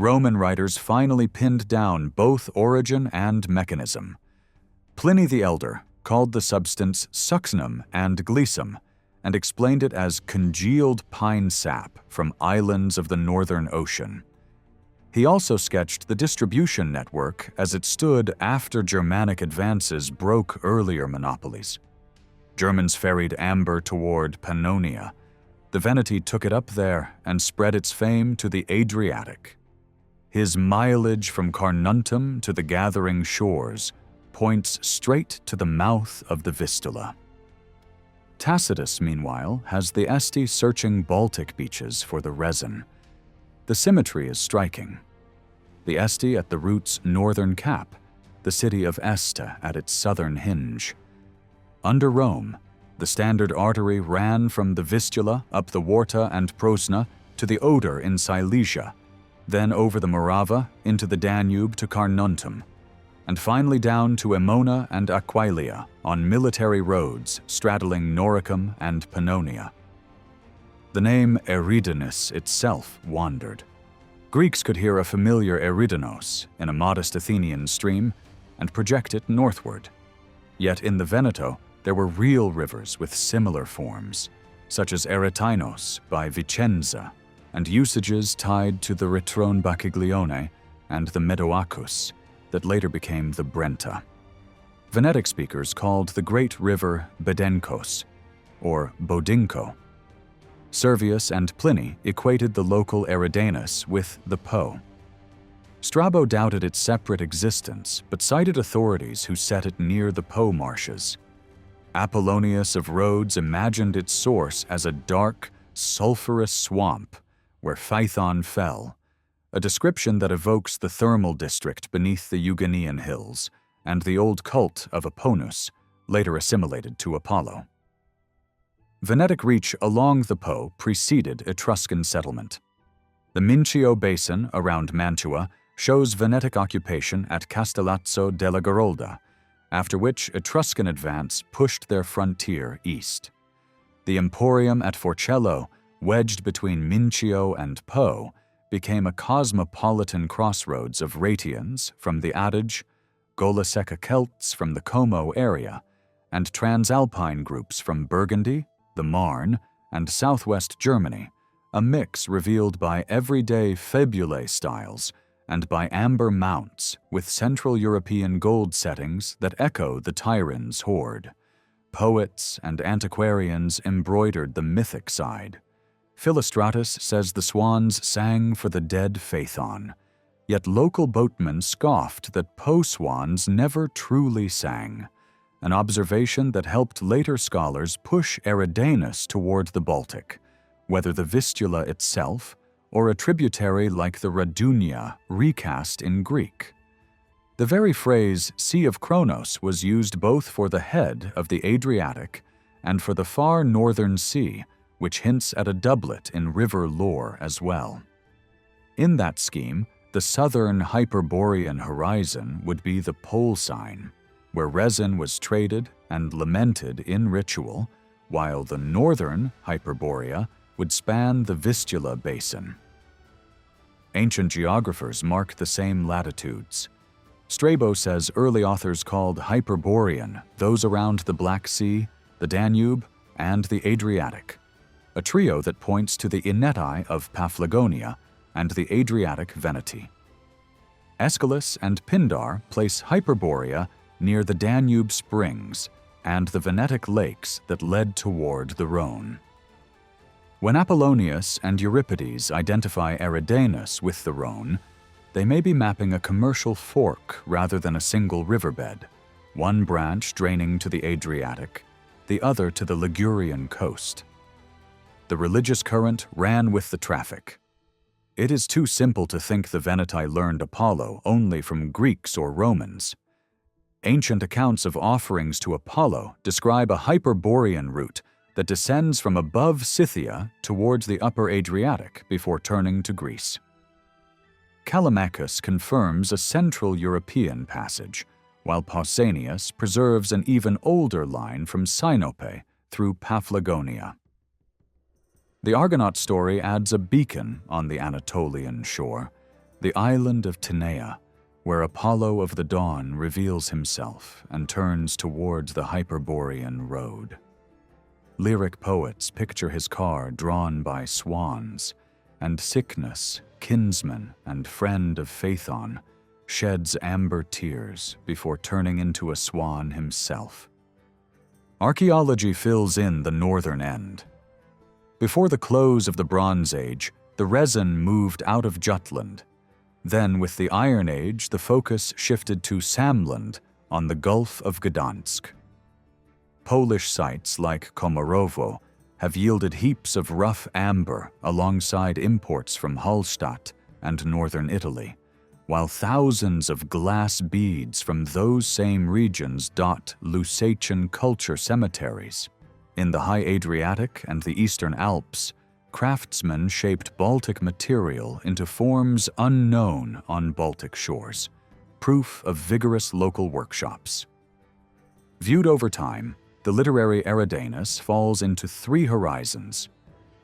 Roman writers finally pinned down both origin and mechanism. Pliny the Elder called the substance succinum and glycum and explained it as congealed pine sap from islands of the Northern Ocean. He also sketched the distribution network as it stood after Germanic advances broke earlier monopolies. Germans ferried amber toward Pannonia. The Veneti took it up there and spread its fame to the Adriatic. His mileage from Carnuntum to the gathering shores points straight to the mouth of the Vistula. Tacitus, meanwhile, has the Esti searching Baltic beaches for the resin. The symmetry is striking. The Esti at the route's northern cap, the city of Este at its southern hinge. Under Rome, the standard artery ran from the Vistula up the Warta and Prosna to the Oder in Silesia, then over the Morava into the Danube to Carnuntum, and finally down to Aemona and Aquileia on military roads straddling Noricum and Pannonia. The name Eridanus itself wandered. Greeks could hear a familiar Eridanos in a modest Athenian stream and project it northward. Yet in the Veneto, there were real rivers with similar forms, such as Eretainos by Vicenza, and usages tied to the Ritrone Bacchiglione and the Medoacus that later became the Brenta. Venetic speakers called the great river Bedenkos, or Bodinko. Servius and Pliny equated the local Eridanus with the Po. Strabo doubted its separate existence, but cited authorities who set it near the Po marshes. Apollonius of Rhodes imagined its source as a dark, sulphurous swamp where Phaethon fell, a description that evokes the thermal district beneath the Euganean hills and the old cult of Aponus, later assimilated to Apollo. Venetic reach along the Po preceded Etruscan settlement. The Mincio basin around Mantua shows Venetic occupation at Castellazzo della Garolda, after which Etruscan advance pushed their frontier east. The Emporium at Forcello, wedged between Mincio and Po, became a cosmopolitan crossroads of Ratians from the Adige, Golaseca Celts from the Como area, and Transalpine groups from Burgundy, the Marne, and southwest Germany, a mix revealed by everyday fabulae styles and by amber mounts with Central European gold settings that echo the Tyrann's hoard. Poets and antiquarians embroidered the mythic side. Philostratus says the swans sang for the dead Phaethon, yet local boatmen scoffed that Po swans never truly sang, an observation that helped later scholars push Eridanus toward the Baltic, whether the Vistula itself or a tributary like the Radunia recast in Greek. The very phrase Sea of Kronos was used both for the head of the Adriatic and for the far northern sea, which hints at a doublet in river lore as well. In that scheme, the southern Hyperborean horizon would be the pole sign, where resin was traded and lamented in ritual, while the northern Hyperborea would span the Vistula basin. Ancient geographers mark the same latitudes. Strabo says early authors called Hyperborean those around the Black Sea, the Danube, and the Adriatic, a trio that points to the Ineti of Paphlagonia and the Adriatic Veneti. Aeschylus and Pindar place Hyperborea near the Danube Springs and the Venetic lakes that led toward the Rhone. When Apollonius and Euripides identify Eridanus with the Rhone, they may be mapping a commercial fork rather than a single riverbed, one branch draining to the Adriatic, the other to the Ligurian coast. The religious current ran with the traffic. It is too simple to think the Veneti learned Apollo only from Greeks or Romans. Ancient accounts of offerings to Apollo describe a Hyperborean route that descends from above Scythia towards the upper Adriatic before turning to Greece. Callimachus confirms a Central European passage, while Pausanias preserves an even older line from Sinope through Paphlagonia. The Argonaut story adds a beacon on the Anatolian shore. the island of Tenea, where Apollo of the dawn reveals himself and turns towards the Hyperborean road. Lyric poets picture his car drawn by swans, and Cycnus, kinsman and friend of Phaethon, sheds amber tears before turning into a swan himself. Archaeology fills in the northern end. Before the close of the Bronze Age, the resin moved out of Jutland. Then, with the Iron Age, the focus shifted to Samland on the Gulf of Gdansk. Polish sites like Komorowo have yielded heaps of rough amber alongside imports from Hallstatt and northern Italy, while thousands of glass beads from those same regions dot Lusatian culture cemeteries. In the High Adriatic and the Eastern Alps, craftsmen shaped Baltic material into forms unknown on Baltic shores, proof of vigorous local workshops. Viewed over time, the literary Eridanus falls into three horizons.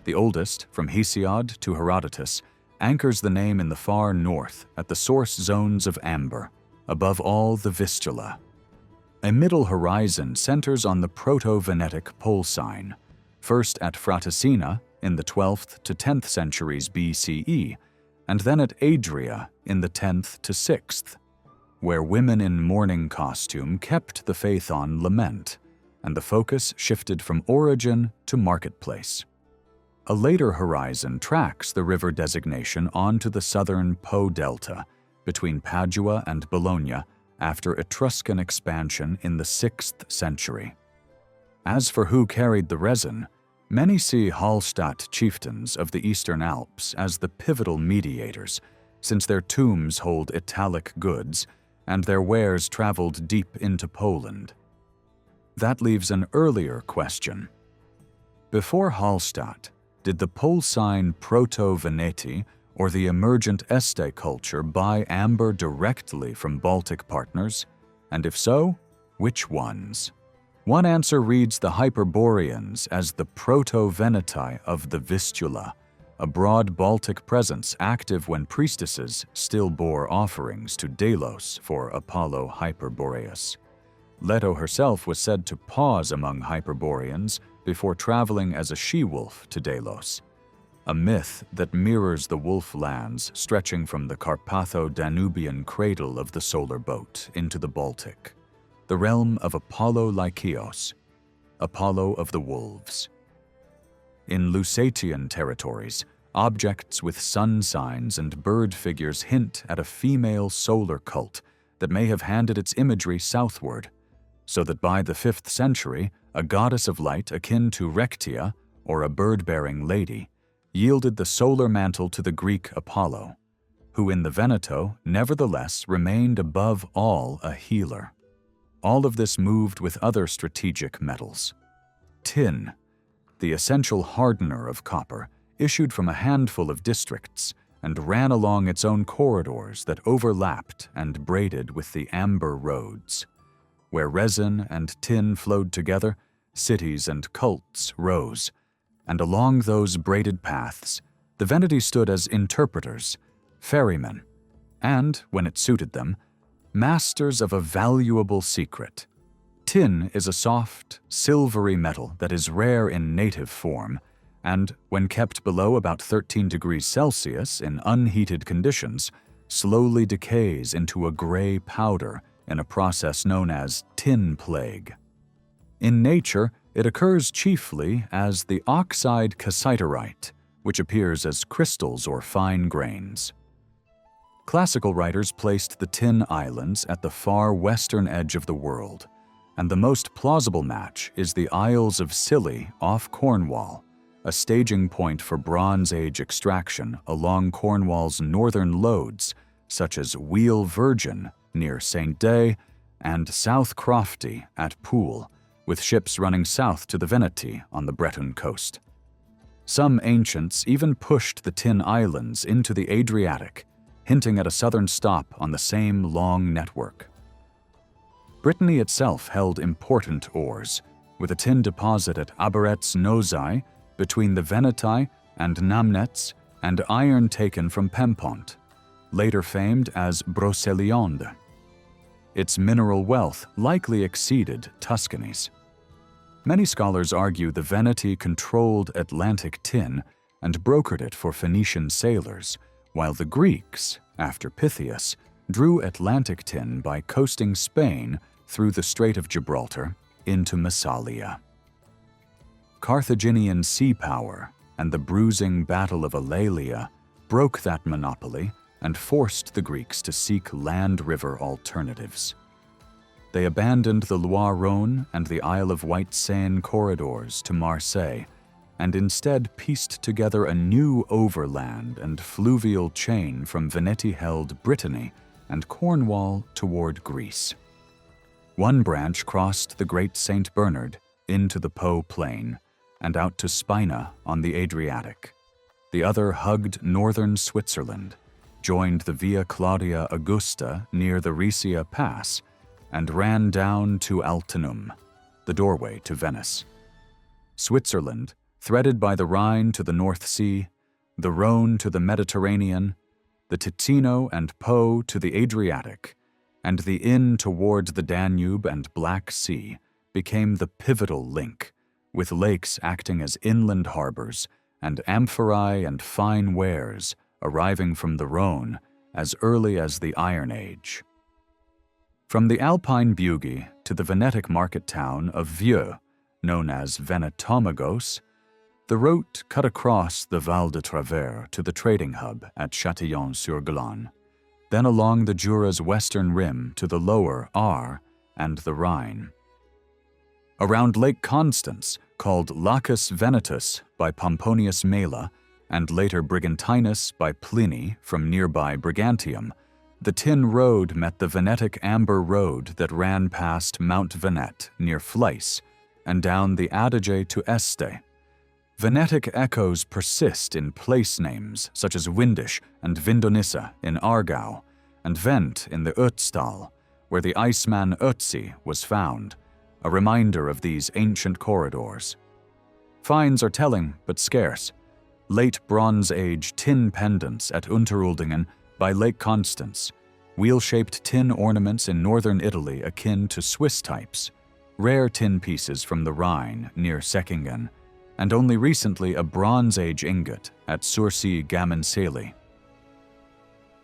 The oldest, from Hesiod to Herodotus, anchors the name in the far north at the source zones of amber, above all the Vistula. A middle horizon centers on the Proto-Venetic pole sign, first at Fraticina in the 12th to 10th centuries BCE, and then at Adria in the 10th to 6th, where women in mourning costume kept the Phaethon lament, and the focus shifted from origin to marketplace. A later horizon tracks the river designation onto the southern Po Delta, between Padua and Bologna, after Etruscan expansion in the 6th century. As for who carried the resin, many see Hallstatt chieftains of the Eastern Alps as the pivotal mediators, since their tombs hold Italic goods and their wares traveled deep into Poland. That leaves an earlier question. Before Hallstatt, did the pole sign Proto-Veneti or the emergent Este culture buy amber directly from Baltic partners? And if so, which ones? One answer reads the Hyperboreans as the Proto-Veneti of the Vistula, a broad Baltic presence active when priestesses still bore offerings to Delos for Apollo Hyperboreus. Leto herself was said to pause among Hyperboreans before traveling as a she-wolf to Delos, a myth that mirrors the wolf lands stretching from the Carpatho-Danubian cradle of the solar boat into the Baltic, the realm of Apollo Lykios, Apollo of the wolves. In Lusatian territories, objects with sun signs and bird figures hint at a female solar cult that may have handed its imagery southward, so that by the 5th century, a goddess of light akin to Rectia, or a bird-bearing lady, yielded the solar mantle to the Greek Apollo, who in the Veneto nevertheless remained above all a healer. All of this moved with other strategic metals. Tin, the essential hardener of copper, issued from a handful of districts and ran along its own corridors that overlapped and braided with the amber roads. Where resin and tin flowed together, cities and cults rose, and along those braided paths, the Veneti stood as interpreters, ferrymen, and, when it suited them, masters of a valuable secret. Tin is a soft, silvery metal that is rare in native form, and, when kept below about 13 degrees Celsius in unheated conditions, slowly decays into a gray powder in a process known as tin plague. In nature, it occurs chiefly as the oxide cassiterite, which appears as crystals or fine grains. Classical writers placed the Tin Islands at the far western edge of the world, and the most plausible match is the Isles of Scilly off Cornwall, a staging point for Bronze Age extraction along Cornwall's northern lodes, such as Wheal Virgin near St. Day and South Crofty at Poole, with ships running south to the Veneti on the Breton coast. Some ancients even pushed the Tin Islands into the Adriatic, hinting at a southern stop on the same long network. Brittany itself held important ores, with a tin deposit at Aberets Nosai between the Veneti and Namnets, and iron taken from Pempont. later famed as Brocéliande. Its mineral wealth likely exceeded Tuscany's. Many scholars argue the Veneti controlled Atlantic tin and brokered it for Phoenician sailors, while the Greeks, after Pythias, drew Atlantic tin by coasting Spain through the Strait of Gibraltar into Massalia. Carthaginian sea power and the bruising Battle of Alalia broke that monopoly and forced the Greeks to seek land-river alternatives. They abandoned the Loire-Rhône and the Isle of White Seine corridors to Marseille, and instead pieced together a new overland and fluvial chain from Veneti-held Brittany and Cornwall toward Greece. One branch crossed the Great St. Bernard into the Po Plain and out to Spina on the Adriatic. The other hugged northern Switzerland, joined the Via Claudia Augusta near the Riccia Pass, and ran down to Altinum, the doorway to Venice. Switzerland, threaded by the Rhine to the North Sea, the Rhone to the Mediterranean, the Ticino and Po to the Adriatic, and the Inn toward the Danube and Black Sea, became the pivotal link, with lakes acting as inland harbors and amphorae and fine wares arriving from the Rhône as early as the Iron Age. From the Alpine Bugey to the Venetic market town of Vieux, known as Venetomagos, the route cut across the Val de Travers to the trading hub at Châtillon-sur-Glane, then along the Jura's western rim to the lower Aar and the Rhine. Around Lake Constance, called Lacus Venetus by Pomponius Mela and later Brigantinus by Pliny from nearby Brigantium, the tin road met the Venetic amber road that ran past Mount Venet near Fleiss and down the Adige to Este. Venetic echoes persist in place names such as Windisch and Vindonissa in Aargau, and Vent in the Ötztal, where the Iceman Ötzi was found, a reminder of these ancient corridors. Finds are telling but scarce. Late Bronze Age tin pendants at Unteruldingen by Lake Constance, wheel-shaped tin ornaments in northern Italy akin to Swiss types, rare tin pieces from the Rhine near Säckingen, and only recently a Bronze Age ingot at Surcy-Gamenceli.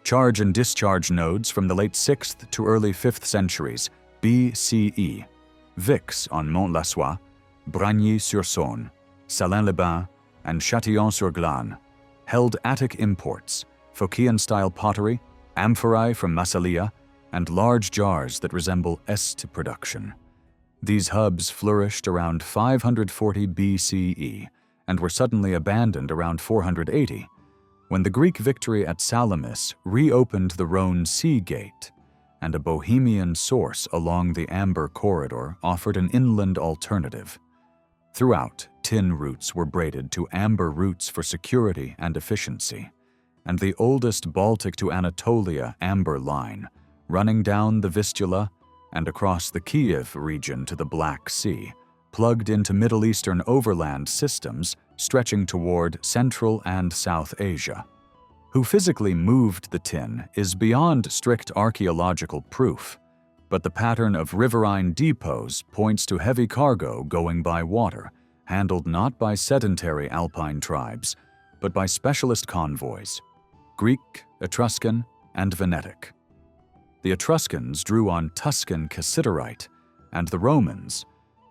Charge and discharge nodes from the late 6th to early 5th centuries BCE, Vix on Mont-Lassois, Bragny-sur-Saône, Salins-les-Bains, and Châtillon-sur-Glane, held Attic imports, Phocian-style pottery, amphorae from Massalia, and large jars that resemble Este production. These hubs flourished around 540 BCE and were suddenly abandoned around 480, when the Greek victory at Salamis reopened the Rhone Sea Gate, and a Bohemian source along the Amber Corridor offered an inland alternative. Throughout, tin routes were braided to amber routes for security and efficiency, and the oldest Baltic to Anatolia amber line, running down the Vistula and across the Kiev region to the Black Sea, plugged into Middle Eastern overland systems stretching toward Central and South Asia. Who physically moved the tin is beyond strict archaeological proof, but the pattern of riverine depots points to heavy cargo going by water, handled not by sedentary alpine tribes, but by specialist convoys, Greek, Etruscan, and Venetic. The Etruscans drew on Tuscan cassiterite, and the Romans,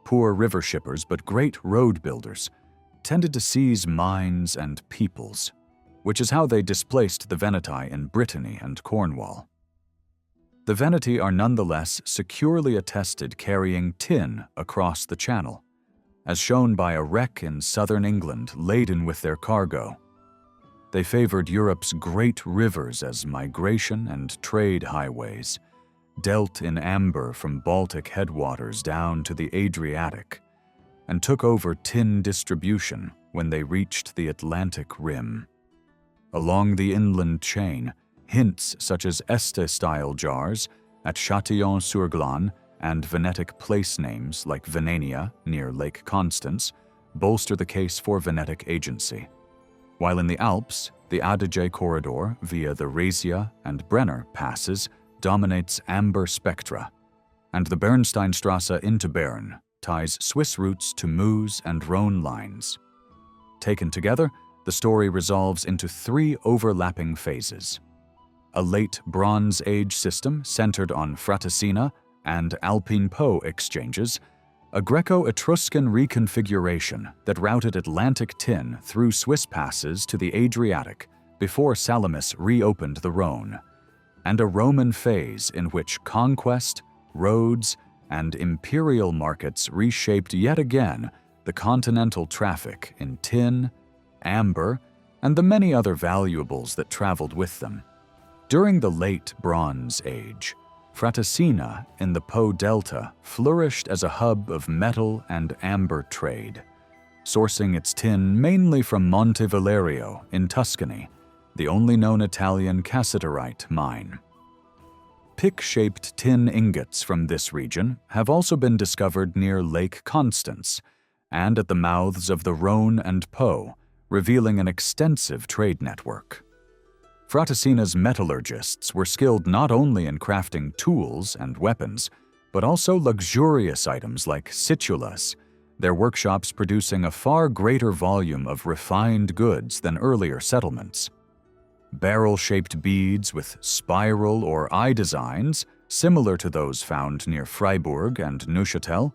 poor river shippers but great road builders, tended to seize mines and peoples, which is how they displaced the Veneti in Brittany and Cornwall. The Veneti are nonetheless securely attested carrying tin across the Channel, as shown by a wreck in southern England laden with their cargo. They favored Europe's great rivers as migration and trade highways, dealt in amber from Baltic headwaters down to the Adriatic, and took over tin distribution when they reached the Atlantic rim. Along the inland chain, hints such as Este-style jars at Châtillon-sur-Glane and Venetic place names like Venania near Lake Constance bolster the case for Venetic agency. While in the Alps, the Adige corridor via the Raesia and Brenner passes dominates amber spectra, and the Bernsteinstrasse into Bern ties Swiss routes to Meuse and Rhone lines. Taken together, the story resolves into 3 overlapping phases: a late Bronze Age system centered on Fraticina and Alpine Po exchanges, a Greco-Etruscan reconfiguration that routed Atlantic tin through Swiss passes to the Adriatic before Salamis reopened the Rhone, and a Roman phase in which conquest, roads, and imperial markets reshaped yet again the continental traffic in tin, amber, and the many other valuables that traveled with them. During the late Bronze Age, Fraticina in the Po Delta flourished as a hub of metal and amber trade, sourcing its tin mainly from Monte Valerio in Tuscany, the only known Italian cassiterite mine. Pick-shaped tin ingots from this region have also been discovered near Lake Constance and at the mouths of the Rhone and Po, revealing an extensive trade network. Fraticina's metallurgists were skilled not only in crafting tools and weapons, but also luxurious items like situlas, their workshops producing a far greater volume of refined goods than earlier settlements. Barrel-shaped beads with spiral or eye designs, similar to those found near Freiburg and Neuchâtel,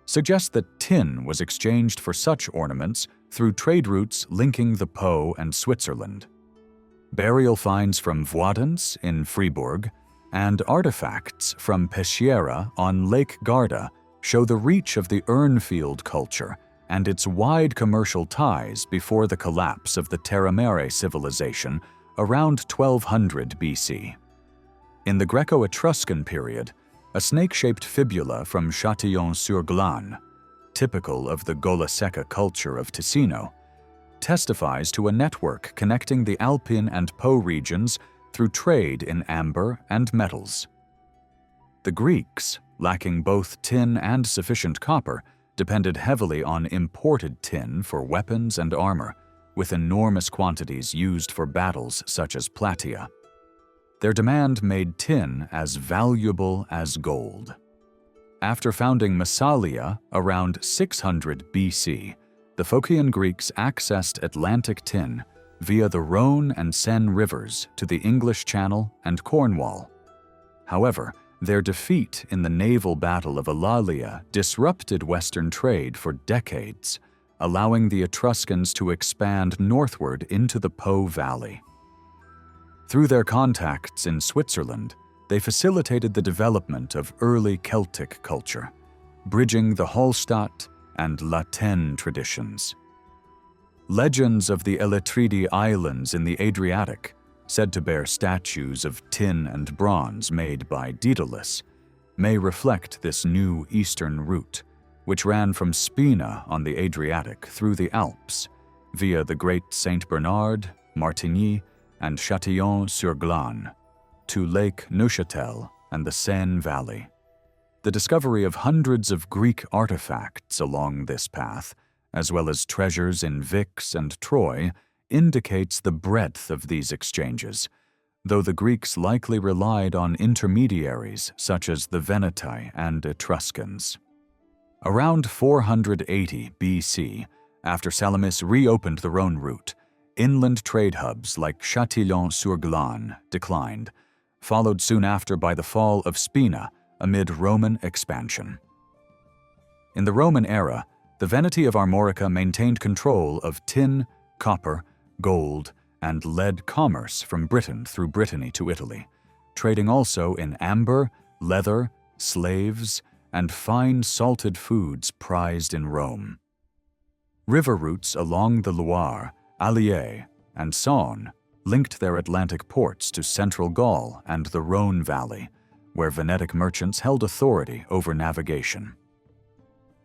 suggest that tin was exchanged for such ornaments through trade routes linking the Po and Switzerland. Burial finds from Voidens in Fribourg and artifacts from Peschiera on Lake Garda show the reach of the Urnfield culture and its wide commercial ties before the collapse of the Terra Mare civilization around 1200 BC. In the Greco-Etruscan period, a snake-shaped fibula from Châtillon-sur-Glane, typical of the Gola Secca culture of Ticino, testifies to a network connecting the Alpine and Po regions through trade in amber and metals. The Greeks, lacking both tin and sufficient copper, depended heavily on imported tin for weapons and armor, with enormous quantities used for battles such as Plataea. Their demand made tin as valuable as gold. After founding Massalia around 600 BC, the Phocian Greeks accessed Atlantic tin via the Rhone and Seine rivers to the English Channel and Cornwall. However, their defeat in the naval battle of Eulalia disrupted Western trade for decades, allowing the Etruscans to expand northward into the Po Valley. Through their contacts in Switzerland, they facilitated the development of early Celtic culture, bridging the Hallstatt and La Tène traditions. Legends of the Eletridi Islands in the Adriatic, said to bear statues of tin and bronze made by Daedalus, may reflect this new eastern route, which ran from Spina on the Adriatic through the Alps, via the Great Saint Bernard, Martigny, and Châtillon-sur-Glane, to Lake Neuchâtel and the Seine Valley. The discovery of hundreds of Greek artifacts along this path, as well as treasures in Vix and Troy, indicates the breadth of these exchanges, though the Greeks likely relied on intermediaries such as the Veneti and Etruscans. Around 480 BC, after Salamis reopened the Rhone route, inland trade hubs like Châtillon-sur-Glane declined, followed soon after by the fall of Spina amid Roman expansion. In the Roman era, the Veneti of Armorica maintained control of tin, copper, gold, and lead commerce from Britain through Brittany to Italy, trading also in amber, leather, slaves, and fine salted foods prized in Rome. River routes along the Loire, Allier, and Saône linked their Atlantic ports to central Gaul and the Rhone Valley, where Venetic merchants held authority over navigation.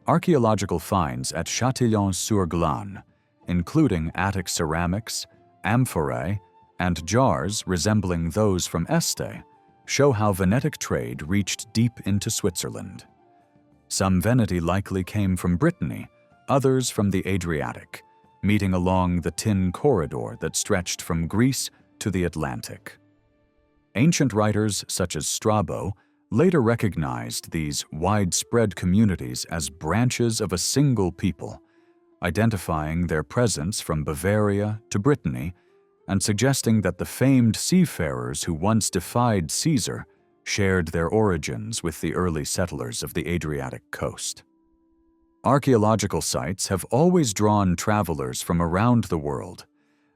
Archaeological finds at Châtillon-sur-Glane, including Attic ceramics, amphorae, and jars resembling those from Este, show how Venetic trade reached deep into Switzerland. Some Veneti likely came from Brittany, others from the Adriatic, meeting along the tin corridor that stretched from Greece to the Atlantic. Ancient writers such as Strabo later recognized these widespread communities as branches of a single people, identifying their presence from Bavaria to Brittany and suggesting that the famed seafarers who once defied Caesar shared their origins with the early settlers of the Adriatic coast. Archaeological sites have always drawn travelers from around the world,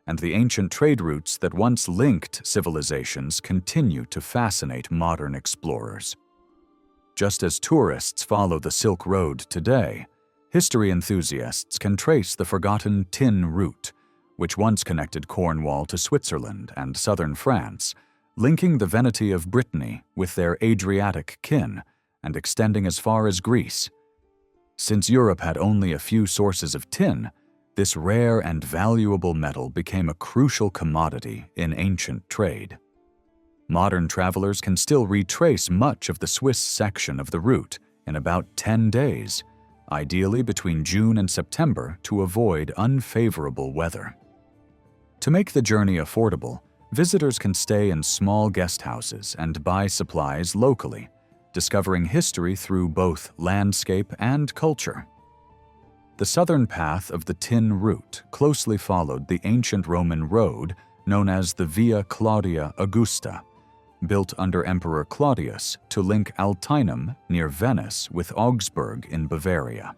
and the ancient trade routes that once linked civilizations continue to fascinate modern explorers. Just as tourists follow the Silk Road today, history enthusiasts can trace the forgotten tin route, which once connected Cornwall to Switzerland and southern France, linking the Veneti of Brittany with their Adriatic kin and extending as far as Greece. Since Europe had only a few sources of tin, this rare and valuable metal became a crucial commodity in ancient trade. Modern travelers can still retrace much of the Swiss section of the route in about 10 days, ideally between June and September to avoid unfavorable weather. To make the journey affordable, visitors can stay in small guest houses and buy supplies locally, discovering history through both landscape and culture. The southern path of the tin route closely followed the ancient Roman road known as the Via Claudia Augusta, built under Emperor Claudius to link Altinum near Venice with Augsburg in Bavaria.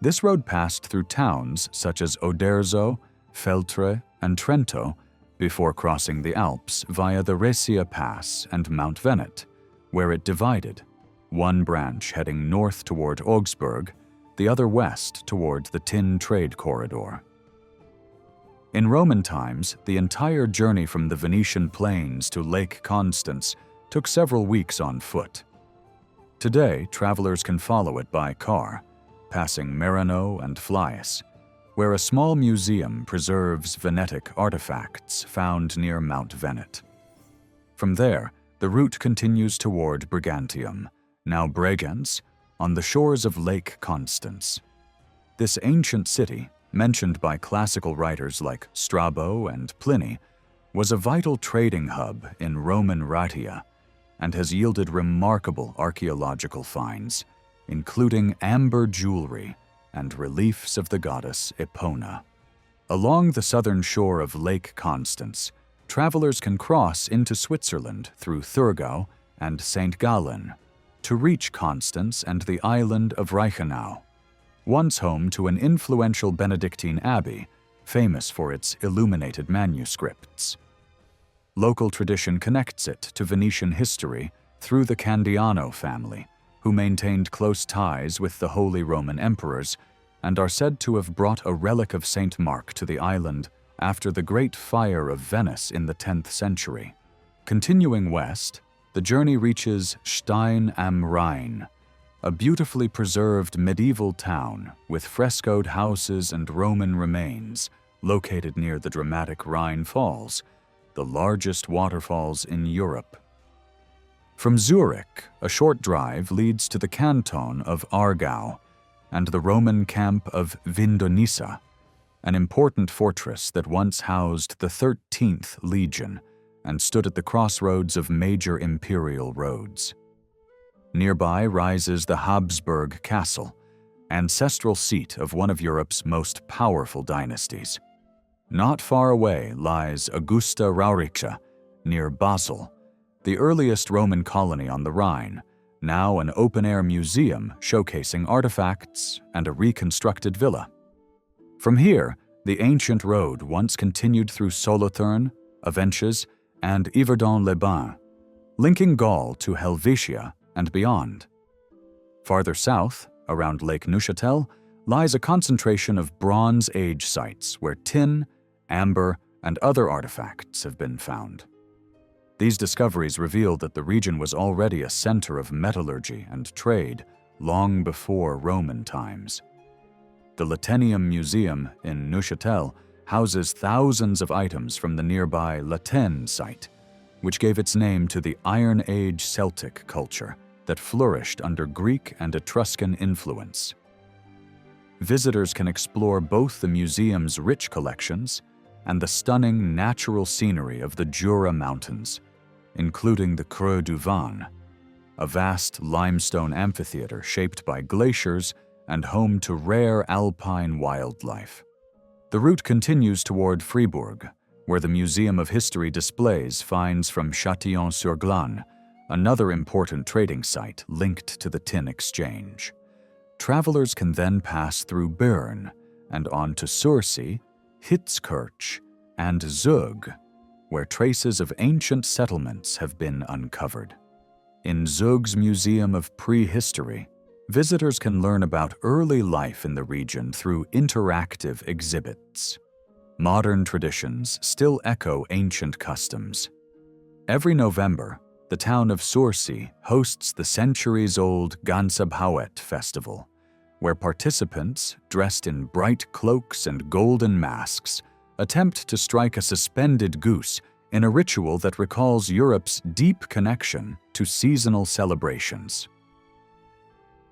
This road passed through towns such as Oderzo, Feltre, and Trento before crossing the Alps via the Resia Pass and Mount Venet, where it divided, one branch heading north toward Augsburg, the other west toward the tin trade corridor. In Roman times, the entire journey from the Venetian plains to Lake Constance took several weeks on foot. Today, travelers can follow it by car, passing Merano and Flies, where a small museum preserves Venetic artifacts found near Mount Venet. From there, the route continues toward Brigantium, now Bregenz, on the shores of Lake Constance. This ancient city, mentioned by classical writers like Strabo and Pliny, was a vital trading hub in Roman Raetia and has yielded remarkable archaeological finds, including amber jewelry and reliefs of the goddess Epona. Along the southern shore of Lake Constance, travelers can cross into Switzerland through Thurgau and St. Gallen to reach Constance and the island of Reichenau, once home to an influential Benedictine abbey famous for its illuminated manuscripts. Local tradition connects it to Venetian history through the Candiano family, who maintained close ties with the Holy Roman Emperors and are said to have brought a relic of Saint Mark to the island after the Great Fire of Venice in the 10th century. Continuing west, the journey reaches Stein am Rhein, a beautifully preserved medieval town with frescoed houses and Roman remains located near the dramatic Rhine Falls, the largest waterfalls in Europe. From Zurich, a short drive leads to the canton of Aargau and the Roman camp of Vindonissa, an important fortress that once housed the 13th Legion and stood at the crossroads of major imperial roads. Nearby rises the Habsburg Castle, ancestral seat of one of Europe's most powerful dynasties. Not far away lies Augusta Raurica, near Basel, the earliest Roman colony on the Rhine, now an open-air museum showcasing artifacts and a reconstructed villa. From here, the ancient road once continued through Solothurn, Avenches, and Yverdon-les-Bains, linking Gaul to Helvetia and beyond. Farther south, around Lake Neuchâtel, lies a concentration of Bronze Age sites where tin, amber, and other artifacts have been found. These discoveries reveal that the region was already a center of metallurgy and trade long before Roman times. The Latenium Museum in Neuchâtel houses thousands of items from the nearby Latène site, which gave its name to the Iron Age Celtic culture that flourished under Greek and Etruscan influence. visitors can explore both the museum's rich collections and the stunning natural scenery of the Jura Mountains, including the Creux du Van, a vast limestone amphitheater shaped by glaciers and home to rare alpine wildlife. The route continues toward Fribourg, where the Museum of History displays finds from Châtillon-sur-Glane, another important trading site linked to the tin exchange. Travelers can then pass through Bern and on to Sursee, Hitzkirch, and Zug, where traces of ancient settlements have been uncovered. In Zug's Museum of Prehistory, visitors can learn about early life in the region through interactive exhibits. Modern traditions still echo ancient customs. Every November, the town of Sursee hosts the centuries-old Gansabhauet festival, where participants, dressed in bright cloaks and golden masks, attempt to strike a suspended goose in a ritual that recalls Europe's deep connection to seasonal celebrations.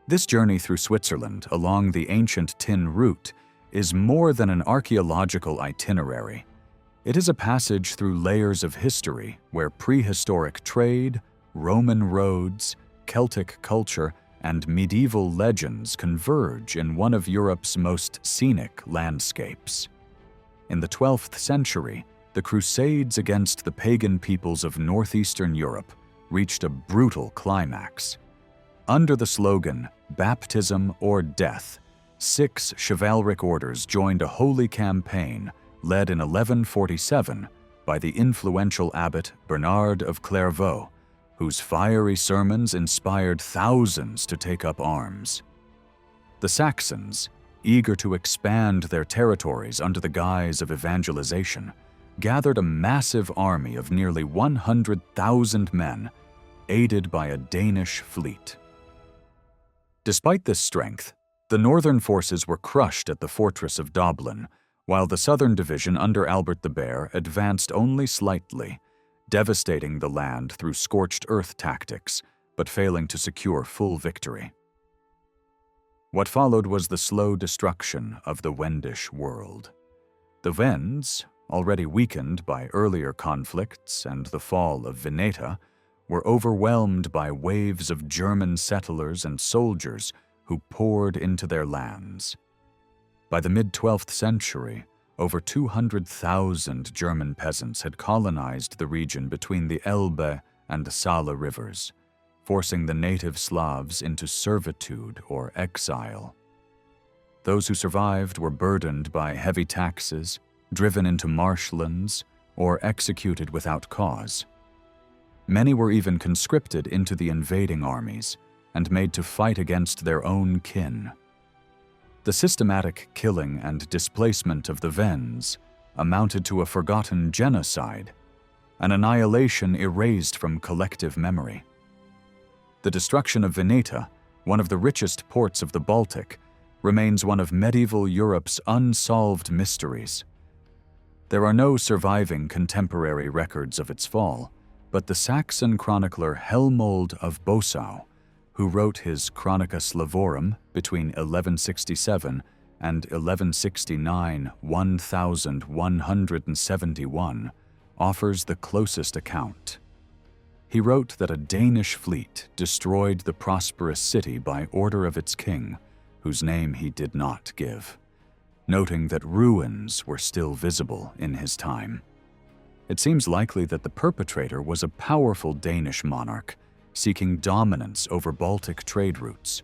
This journey through Switzerland along the ancient tin route is more than an archaeological itinerary. It is a passage through layers of history where prehistoric trade, Roman roads, Celtic culture, and medieval legends converge in one of Europe's most scenic landscapes. In the 12th century, the Crusades against the pagan peoples of northeastern Europe reached a brutal climax. Under the slogan, "Baptism or Death," 6 chivalric orders joined a holy campaign led in 1147 by the influential abbot Bernard of Clairvaux, whose fiery sermons inspired thousands to take up arms. The Saxons, eager to expand their territories under the guise of evangelization, gathered a massive army of nearly 100,000 men, aided by a Danish fleet. Despite this strength, the northern forces were crushed at the fortress of Dublin, while the southern division under Albert the Bear advanced only slightly, devastating the land through scorched earth tactics, but failing to secure full victory. What followed was the slow destruction of the Wendish world. The Wends, already weakened by earlier conflicts and the fall of Veneta, were overwhelmed by waves of German settlers and soldiers who poured into their lands. By the mid-12th century, over 200,000 German peasants had colonized the region between the Elbe and Saale rivers, forcing the native Slavs into servitude or exile. Those who survived were burdened by heavy taxes, driven into marshlands, or executed without cause. Many were even conscripted into the invading armies and made to fight against their own kin. The systematic killing and displacement of the Wends amounted to a forgotten genocide, an annihilation erased from collective memory. The destruction of Veneta, one of the richest ports of the Baltic, remains one of medieval Europe's unsolved mysteries. There are no surviving contemporary records of its fall, but the Saxon chronicler Helmold of Bosau, who wrote his Chronica Slavorum between 1167 and 1169-1171, offers the closest account. He wrote that a Danish fleet destroyed the prosperous city by order of its king, whose name he did not give, noting that ruins were still visible in his time. It seems likely that the perpetrator was a powerful Danish monarch, seeking dominance over Baltic trade routes.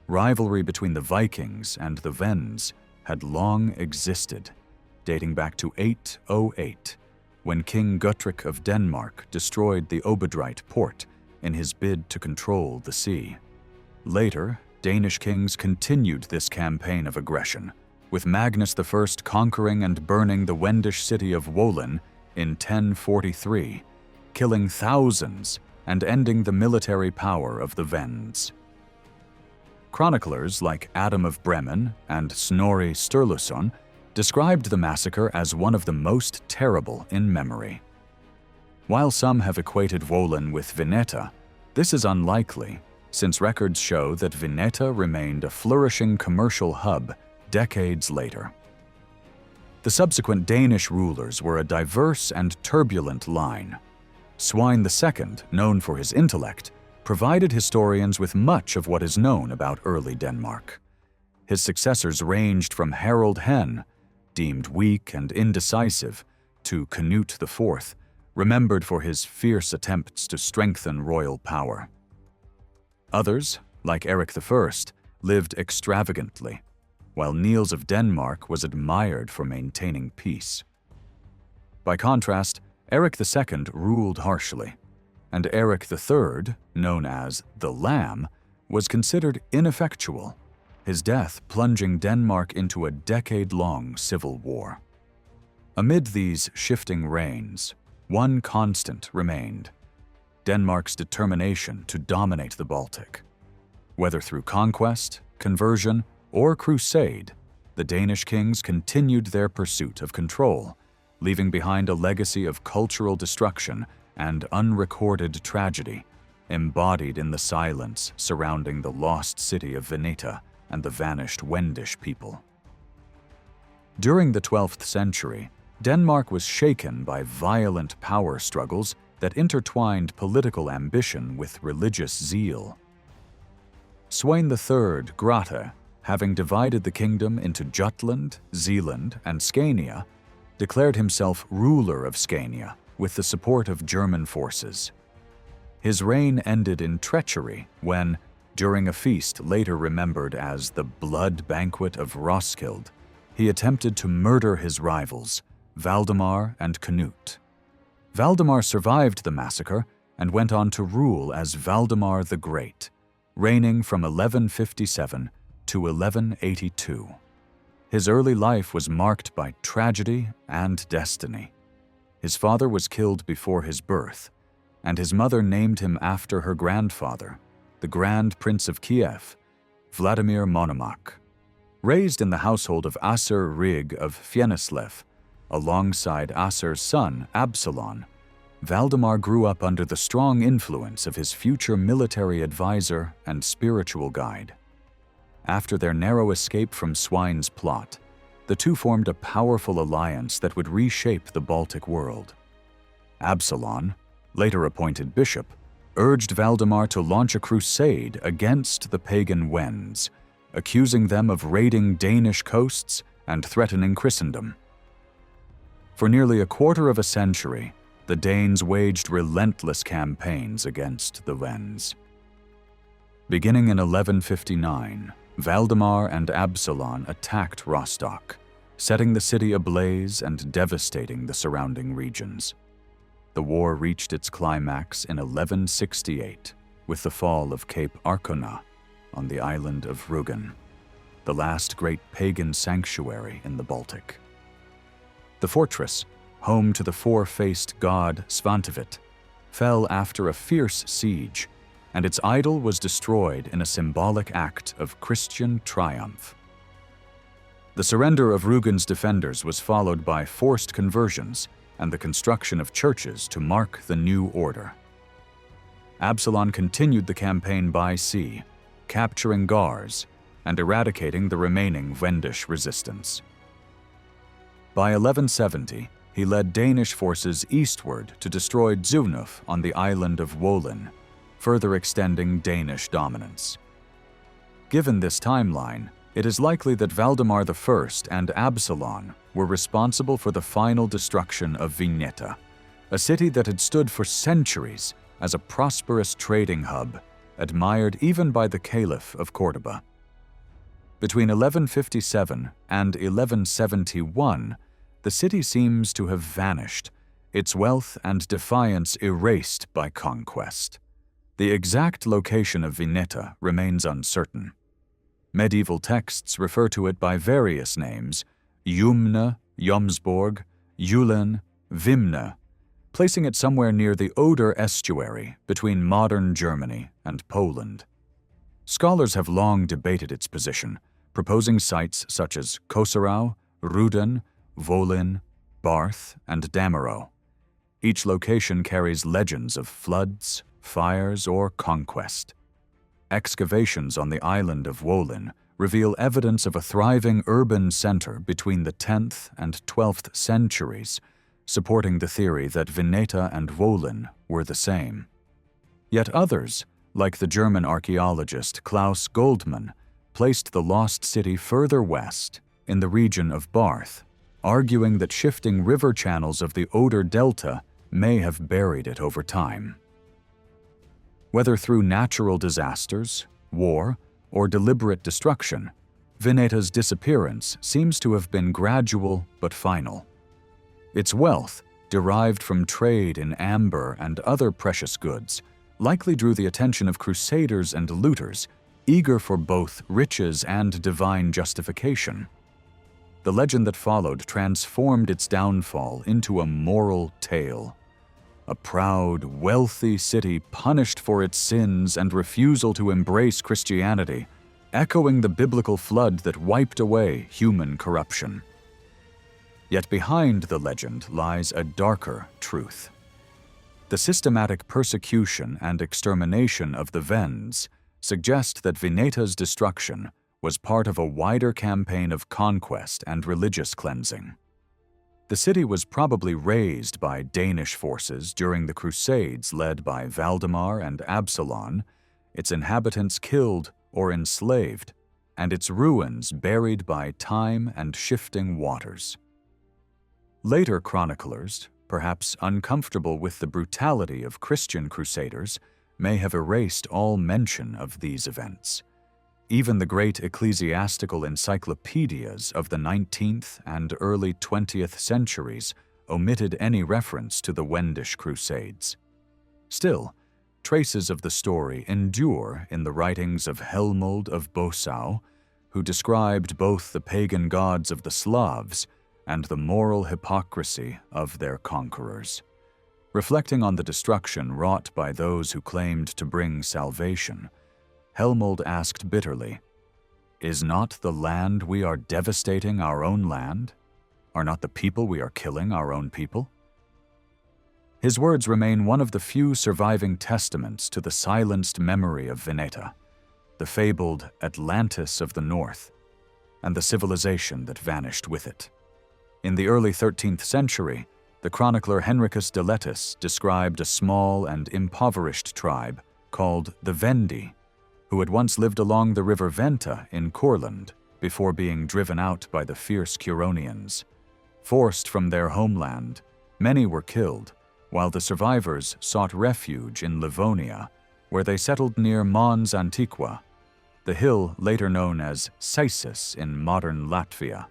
Rivalry between the Vikings and the Wends had long existed, dating back to 808, when King Guthric of Denmark destroyed the Obedrite port in his bid to control the sea. Later, Danish kings continued this campaign of aggression, with Magnus I conquering and burning the Wendish city of Wollin in 1043, killing thousands and ending the military power of the Wends. Chroniclers like Adam of Bremen and Snorri Sturluson described the massacre as one of the most terrible in memory. While some have equated Wollin with Veneta, this is unlikely, since records show that Veneta remained a flourishing commercial hub decades later. The subsequent Danish rulers were a diverse and turbulent line. Svein II, known for his intellect, provided historians with much of what is known about early Denmark. His successors ranged from Harald Hen, deemed weak and indecisive, to Canute IV, remembered for his fierce attempts to strengthen royal power. Others, like Erik I, lived extravagantly, while Niels of Denmark was admired for maintaining peace. By contrast, Erik II ruled harshly, and Erik III, known as the Lamb, was considered ineffectual, his death plunging Denmark into a decade-long civil war. Amid these shifting reigns, one constant remained: Denmark's determination to dominate the Baltic. Whether through conquest, conversion, or crusade, the Danish kings continued their pursuit of control, leaving behind a legacy of cultural destruction and unrecorded tragedy, embodied in the silence surrounding the lost city of Veneta and the vanished Wendish people. During the 12th century, Denmark was shaken by violent power struggles that intertwined political ambition with religious zeal. Svein III Grate, having divided the kingdom into Jutland, Zealand, and Scania, declared himself ruler of Scania with the support of German forces. His reign ended in treachery when, during a feast later remembered as the Blood Banquet of Roskilde, he attempted to murder his rivals, Valdemar and Canute. Valdemar survived the massacre and went on to rule as Valdemar the Great, reigning from 1157 to 1182. His early life was marked by tragedy and destiny. His father was killed before his birth, and his mother named him after her grandfather, the Grand Prince of Kiev, Vladimir Monomakh. Raised in the household of Asser Rig of Fjenneslev, alongside Asser's son, Absalon, Valdemar grew up under the strong influence of his future military advisor and spiritual guide. After their narrow escape from Svein's plot, the two formed a powerful alliance that would reshape the Baltic world. Absalon, later appointed bishop, urged Valdemar to launch a crusade against the pagan Wends, accusing them of raiding Danish coasts and threatening Christendom. For nearly a quarter of a century, the Danes waged relentless campaigns against the Wends. Beginning in 1159, Valdemar and Absalon attacked Rostock, setting the city ablaze and devastating the surrounding regions. The war reached its climax in 1168 with the fall of Cape Arkona on the island of Rügen, the last great pagan sanctuary in the Baltic. The fortress, home to the four-faced god Svantevit, fell after a fierce siege, and its idol was destroyed in a symbolic act of Christian triumph. The surrender of Rügen's defenders was followed by forced conversions and the construction of churches to mark the new order. Absalon continued the campaign by sea, capturing Gars and eradicating the remaining Wendish resistance. By 1170, he led Danish forces eastward to destroy Zunuf on the island of Wollin, further extending Danish dominance. Given this timeline, it is likely that Valdemar I and Absalon were responsible for the final destruction of Veneta, a city that had stood for centuries as a prosperous trading hub, admired even by the Caliph of Cordoba. Between 1157 and 1171, the city seems to have vanished, its wealth and defiance erased by conquest. The exact location of Veneta remains uncertain. Medieval texts refer to it by various names: Jumna, Jomsborg, Julin, Vimna, placing it somewhere near the Oder estuary between modern Germany and Poland. Scholars have long debated its position, proposing sites such as Koserow, Ruden, Wollin, Barth, and Damerow. Each location carries legends of floods, fires, or conquest. Excavations on the island of Wollin reveal evidence of a thriving urban center between the 10th and 12th centuries, supporting the theory that Veneta and Wollin were the same. Yet others, like the German archaeologist Klaus Goldmann, placed the lost city further west, in the region of Barth, arguing that shifting river channels of the Oder Delta may have buried it over time. Whether through natural disasters, war, or deliberate destruction, Veneta's disappearance seems to have been gradual but final. Its wealth, derived from trade in amber and other precious goods, likely drew the attention of crusaders and looters, eager for both riches and divine justification. The legend that followed transformed its downfall into a moral tale. A proud, wealthy city punished for its sins and refusal to embrace Christianity, echoing the biblical flood that wiped away human corruption. Yet behind the legend lies a darker truth. The systematic persecution and extermination of the Wends suggest that Veneta's destruction was part of a wider campaign of conquest and religious cleansing. The city was probably razed by Danish forces during the Crusades led by Valdemar and Absalon, its inhabitants killed or enslaved, and its ruins buried by time and shifting waters. Later chroniclers, perhaps uncomfortable with the brutality of Christian crusaders, may have erased all mention of these events. Even the great ecclesiastical encyclopedias of the 19th and early 20th centuries omitted any reference to the Wendish Crusades. Still, traces of the story endure in the writings of Helmuld of Bossau, who described both the pagan gods of the Slavs and the moral hypocrisy of their conquerors. Reflecting on the destruction wrought by those who claimed to bring salvation, Helmuld asked bitterly, "Is not the land we are devastating our own land? Are not the people we are killing our own people?" His words remain one of the few surviving testaments to the silenced memory of Veneta, the fabled Atlantis of the North, and the civilization that vanished with it. In the early 13th century, the chronicler Henricus de Lettis described a small and impoverished tribe called the Vendi, who had once lived along the river Venta in Courland before being driven out by the fierce Curonians. Forced from their homeland, many were killed, while the survivors sought refuge in Livonia, where they settled near Mons Antiqua, the hill later known as Sisis in modern Latvia.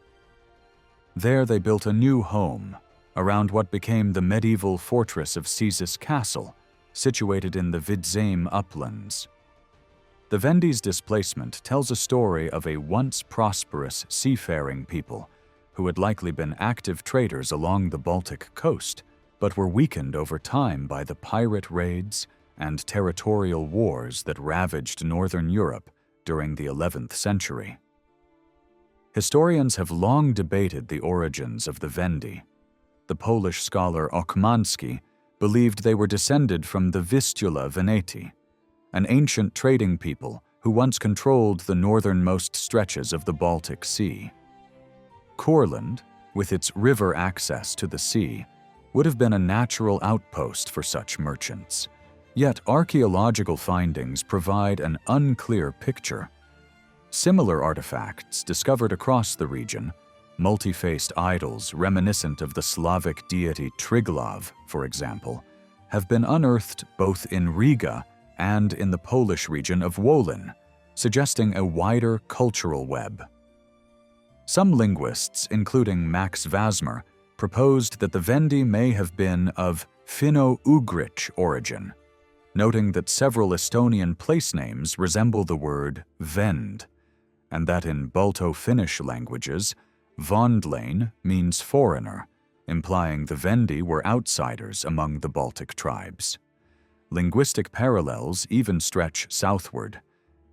There they built a new home around what became the medieval fortress of Sisis Castle, situated in the Vidzeme uplands. The Vendi's displacement tells a story of a once prosperous seafaring people who had likely been active traders along the Baltic coast, but were weakened over time by the pirate raids and territorial wars that ravaged northern Europe during the 11th century. Historians have long debated the origins of the Vendi. The Polish scholar Ochmanski believed they were descended from the Vistula Veneti, an ancient trading people who once controlled the northernmost stretches of the Baltic Sea. Courland, with its river access to the sea, would have been a natural outpost for such merchants. Yet archaeological findings provide an unclear picture. Similar artifacts discovered across the region, multi-faced idols reminiscent of the Slavic deity Triglav, for example, have been unearthed both in Riga and in the Polish region of Wollin, suggesting a wider cultural web. Some linguists, including Max Vasmer, proposed that the Vendi may have been of Finno-Ugric origin, noting that several Estonian place names resemble the word Vend, and that in Balto-Finnish languages, Vondlane means foreigner, implying the Vendi were outsiders among the Baltic tribes. Linguistic parallels even stretch southward.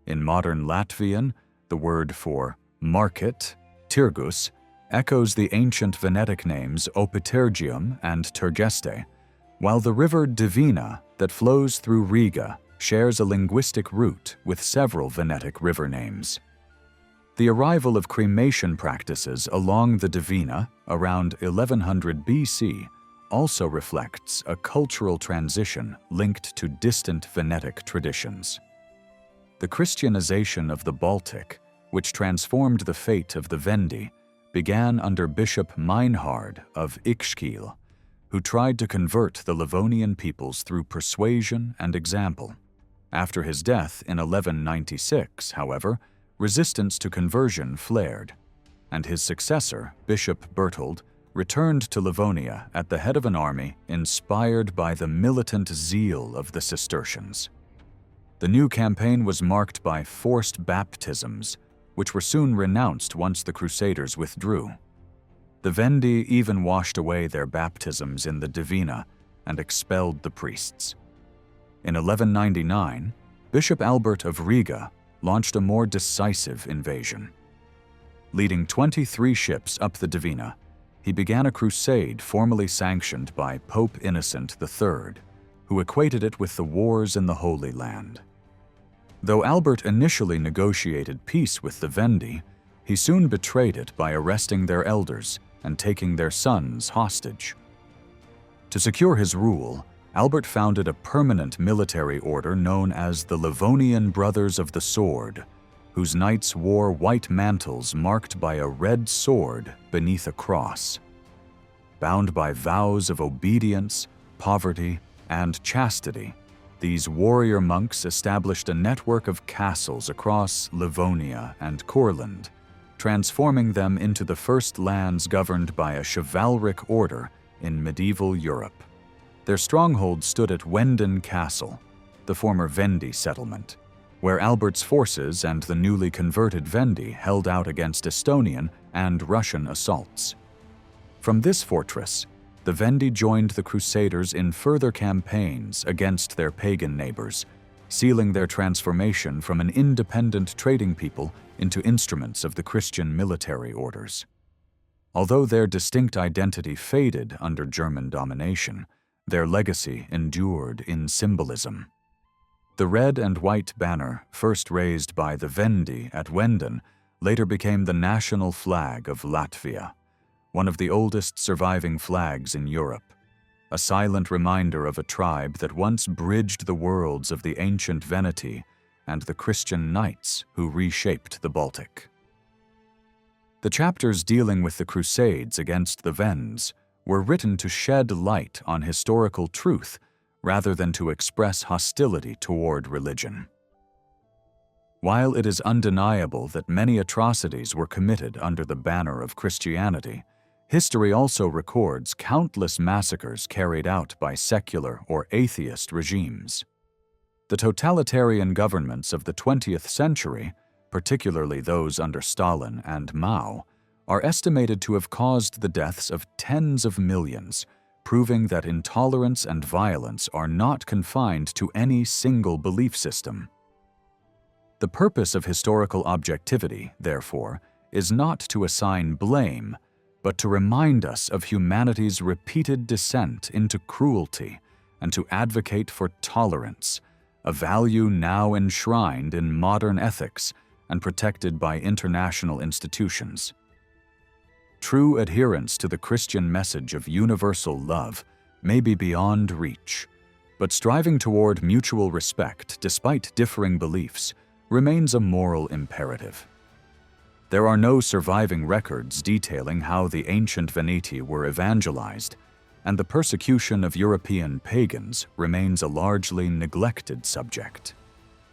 In modern Latvian, the word for market, Tirgus, echoes the ancient Venetic names Opitergium and Tergeste, while the river Divina that flows through Riga shares a linguistic root with several Venetic river names. The arrival of cremation practices along the Divina around 1100 BC also reflects a cultural transition linked to distant Venetic traditions. The Christianization of the Baltic, which transformed the fate of the Vendi, began under Bishop Meinhard of Ixkill, who tried to convert the Livonian peoples through persuasion and example. After his death in 1196, however, resistance to conversion flared, and his successor, Bishop Berthold, returned to Livonia at the head of an army inspired by the militant zeal of the Cistercians. The new campaign was marked by forced baptisms, which were soon renounced once the Crusaders withdrew. The Vendi even washed away their baptisms in the Divina and expelled the priests. In 1199, Bishop Albert of Riga launched a more decisive invasion. Leading 23 ships up the Divina, he began a crusade formally sanctioned by Pope Innocent III, who equated it with the wars in the Holy Land. Though Albert initially negotiated peace with the Vendi, he soon betrayed it by arresting their elders and taking their sons hostage. To secure his rule, Albert founded a permanent military order known as the Livonian Brothers of the Sword, whose knights wore white mantles marked by a red sword beneath a cross. Bound by vows of obedience, poverty, and chastity, these warrior monks established a network of castles across Livonia and Courland, transforming them into the first lands governed by a chivalric order in medieval Europe. Their stronghold stood at Wenden Castle, the former Vendi settlement, where Albert's forces and the newly converted Vendi held out against Estonian and Russian assaults. From this fortress, the Vendi joined the Crusaders in further campaigns against their pagan neighbors, sealing their transformation from an independent trading people into instruments of the Christian military orders. Although their distinct identity faded under German domination, their legacy endured in symbolism. The red and white banner, first raised by the Vendi at Wenden, later became the national flag of Latvia, one of the oldest surviving flags in Europe, a silent reminder of a tribe that once bridged the worlds of the ancient Veneti and the Christian knights who reshaped the Baltic. The chapters dealing with the Crusades against the Wends were written to shed light on historical truth rather than to express hostility toward religion. While it is undeniable that many atrocities were committed under the banner of Christianity, history also records countless massacres carried out by secular or atheist regimes. The totalitarian governments of the 20th century, particularly those under Stalin and Mao, are estimated to have caused the deaths of tens of millions, proving that intolerance and violence are not confined to any single belief system. The purpose of historical objectivity, therefore, is not to assign blame, but to remind us of humanity's repeated descent into cruelty and to advocate for tolerance, a value now enshrined in modern ethics and protected by international institutions. True adherence to the Christian message of universal love may be beyond reach, but striving toward mutual respect despite differing beliefs remains a moral imperative. There are no surviving records detailing how the ancient Veneti were evangelized, and the persecution of European pagans remains a largely neglected subject.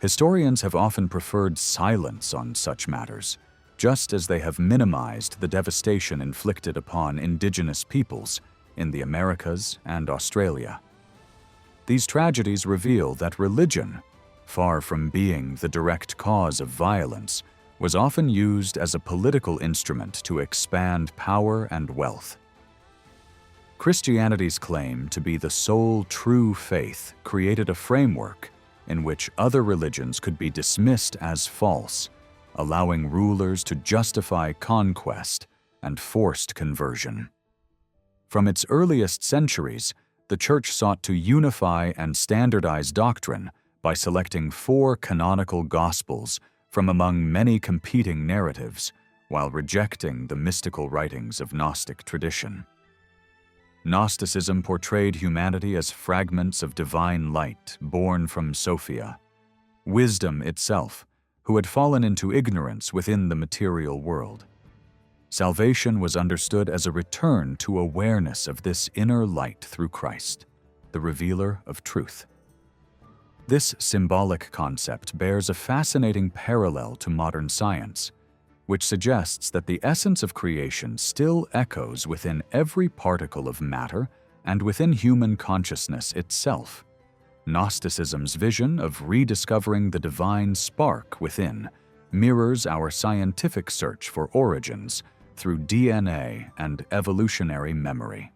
Historians have often preferred silence on such matters, just as they have minimized the devastation inflicted upon indigenous peoples in the Americas and Australia. These tragedies reveal that religion, far from being the direct cause of violence, was often used as a political instrument to expand power and wealth. Christianity's claim to be the sole true faith created a framework in which other religions could be dismissed as false, allowing rulers to justify conquest and forced conversion. From its earliest centuries, the Church sought to unify and standardize doctrine by selecting 4 canonical Gospels from among many competing narratives, while rejecting the mystical writings of Gnostic tradition. Gnosticism portrayed humanity as fragments of divine light born from Sophia, wisdom itself, who had fallen into ignorance within the material world. Salvation was understood as a return to awareness of this inner light through Christ, the revealer of truth. This symbolic concept bears a fascinating parallel to modern science, which suggests that the essence of creation still echoes within every particle of matter and within human consciousness itself. Gnosticism's vision of rediscovering the divine spark within mirrors our scientific search for origins through DNA and evolutionary memory.